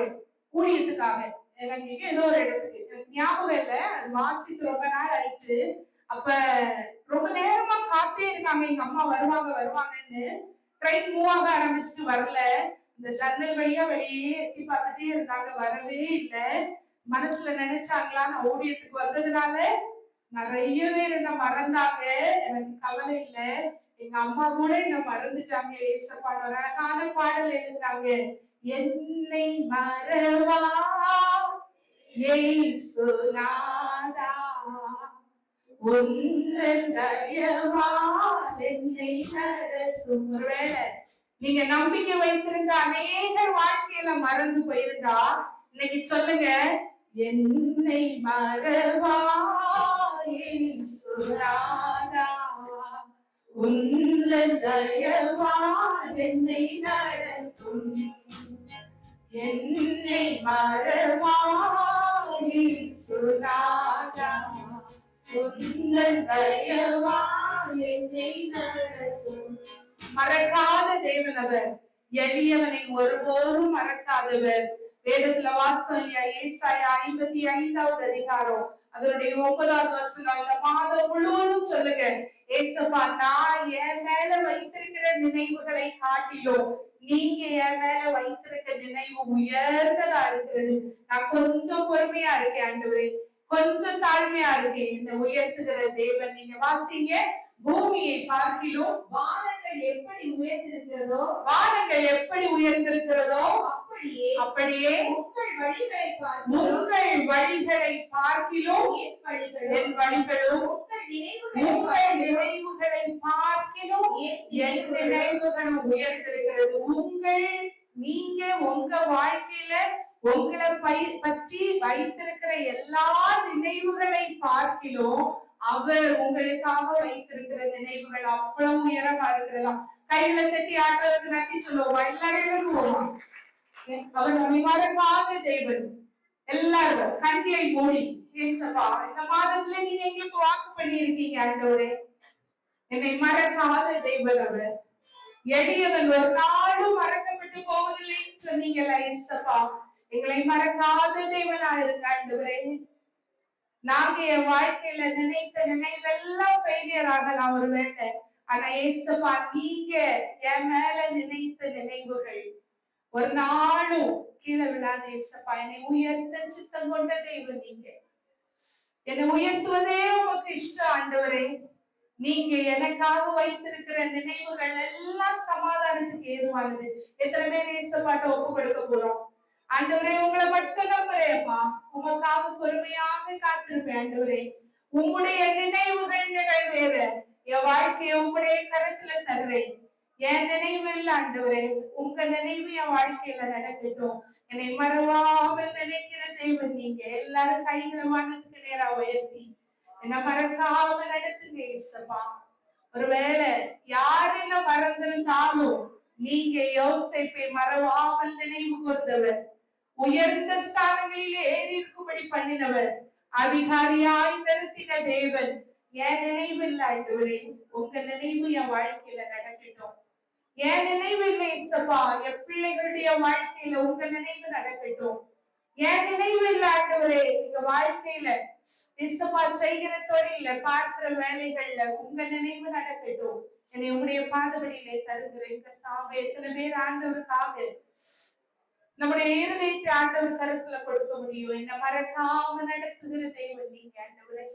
ஊழியத்துக்காக, இலங்கைக்கு ஏதோ ஒரு இடத்துக்கு, எனக்கு ஞாபகம் இல்லை, அது வாசித்து ரொம்ப நாள் ஆயிடுச்சு. அப்ப ரொம்ப நேரமா காத்தே இருக்காங்க, எங்க அம்மா வருவாங்க வருவாங்கன்னு. ட்ரெயின் மூவ் ஆக ஆரம்பிச்சுட்டு வரல. இந்த ஜன்னல் வழியா வெளியே எட்டி பார்த்துட்டே இருந்தாங்க, வரவே இல்லை. மனசுல நினைச்சாங்களா நான் ஊழியத்துக்கு வந்ததுனால நிறைய பேர் என்ன மறந்தாங்க, எனக்கு கவலை இல்லை. எங்க அம்மா கூட என்ன மறந்துட்டாங்க. ஏசப்பாடு ஒரு அழகான பாடல் எழுதுறாங்க. என்னை மறவா ஏசுநாதா, உந்தன் தயவால் என்னை நடத்தும். நீங்க நம்பிக்கை வைத்திருந்த அநேகர் வாழ்க்கையில மறந்து போயிருந்தா இன்னைக்கு சொல்லுங்க, என்னை மறவா ஏசுநாதா, உந்தன் தயவால் என்னை நடத்தும். என்னை மறவா ஏசுநாதா, உந்தன் தயவால் என்னை நடத்தும். மறக்காத தேவன் அவர். எளியவனை ஒருபோதும் மறக்காதவர். வேதத்துல வாசம் இல்லையா? ஏசாயா 55வது அதிகாரம் அதனுடைய 9வது வசனம். இந்த மாதம் முழுவதும் சொல்லுங்க, ஏசப்பா நான் என் மேல வைத்திருக்கிற நினைவுகளை காட்டிலும் நீங்க என் மேல வைத்திருக்கிற நினைவு உயர்ந்ததா இருக்கிறது. நான் கொஞ்சம் பொறுமையா இருக்கேன் ஆண்டவரே, கொஞ்சம் தாழ்மையா இருக்கேன். இந்த உயர்த்துகிற தேவன். நீங்க வாசிங்க, பூமியை பார்க்கிலும் வானங்கள் எப்படி உயர்ந்திருக்கிறதோ, வானங்கள் எப்படி உயர்ந்திருக்கிறதோ அப்படியே உங்கள் வழிகளை பார்க்கிலும் என் வழிகளும், உங்கள் நினைவுகளை பார்க்கிலும் என் நினைவுகளும் உயர்ந்திருக்கிறது. நீங்க உங்க வாழ்க்கையில உங்களை பற்றி வைத்திருக்கிற எல்லா நினைவுகளை பார்க்கிலும் அவர் உங்களுக்காக வைத்திருக்கிற நினைவுகள் அவ்வளவு உயரமா இருக்கிறதா. கையில தட்டி ஆட்டோவுக்கு நட்டி சொல்லுவோமா? எல்லாரும் போவோம். அவர் நம்மை மறக்காத தேவன். எல்லாரும் கண்களை மூடி, ஏசப்பா இந்த மாதத்துல நீங்க எங்களுக்கு வாக்கு பண்ணி இருக்கீங்க ஆண்டவரே, என்னை மறக்காத தேவன் அவர். எளியவன் ஒரு நாளும் மறக்கப்பட்டு போவதில்லைன்னு சொன்னீங்கல்ல ஏசப்பா, எங்களை மறக்காத தேவனா இருக்க ஆண்டவரே. நாங்க என் வாழ்க்கையில நினைத்த நினைவெல்லாம் ஃபெயிலியர் ஆகலாம் ஒரு வேட்டை, ஆனா ஏசப்பா நீங்க என் மேல நினைத்த நினைவுகள் ஒரு நாளும் கீழே விழாத ஏசப்பா. என்னை உயர்த்த சித்தம் கொண்ட தெய்வம் நீங்க. என்னை உயர்த்துவதே உங்களுக்கு இஷ்டம் ஆண்டவரே. நீங்க எனக்காக வைத்திருக்கிற நினைவுகள் எல்லாம் சமாதானத்துக்கு ஏதுவானது. எத்தனை பேர் ஏசப்பாட்ட ஒப்பு கொடுக்க போறோம்? ஆண்டவரே உங்களை மட்டும் நம்புறேன்ப்பா, உங்களுக்காக பொறுமையாக காத்திருப்பேன் ஆண்டவரே. உங்களுடைய நினைவுகள் நிறைவேற என் வாழ்க்கையை உங்களுடைய கருத்துல தருவேன். என் நினைவு இல்ல ஆண்டவரே, உங்க நினைவு என் வாழ்க்கையில நடக்கட்டும். என்னை மறவாமல் நினைக்கிற தேவன் நீங்க. எல்லாரும் கைகளை வானத்துக்கு நேரா உயர்த்தி என்ன மறக்காம நடத்துங்க ஏசப்பா. ஒருவேளை யார் என்ன மறந்திருந்தாலும் நீங்க யோசேப்பை மறவாமல் நினைவு கூர்ந்தவர், உயர்ந்த ஸ்தானங்களிலே ஏறி இருக்கும்படி பண்ணினவர், அதிகாரியாய் நிறுத்தின தேவன். என் நினைவு இல்ல ஆண்டவரே, உங்க நினைவு என் வாழ்க்கையில நடக்கட்டும். என் நினைவு இல்லை ஏசப்பா, என் பிள்ளைகளுடைய வாழ்க்கையில உங்க நினைவு நடக்கட்டும். என் நினைவு இல்ல ஆண்டவரே, எங்க வாழ்க்கையில ஏசப்பா செய்கிற தொழில பார்க்கிற வேலைகள்ல உங்க நினைவு நடக்கட்டும். என்னை உங்களுடைய பாதவழியிலே தருகிறேன் கர்த்தாவே. எத்தனை பேர் ஆண்டவருக்காக நம்முடைய இருதயத்தை ஆண்டவர் கருத்துல கொடுக்க முடியும். என்ன மறக்காம நடத்துகிற தெய்வம் நீங்க ஆண்டவரே.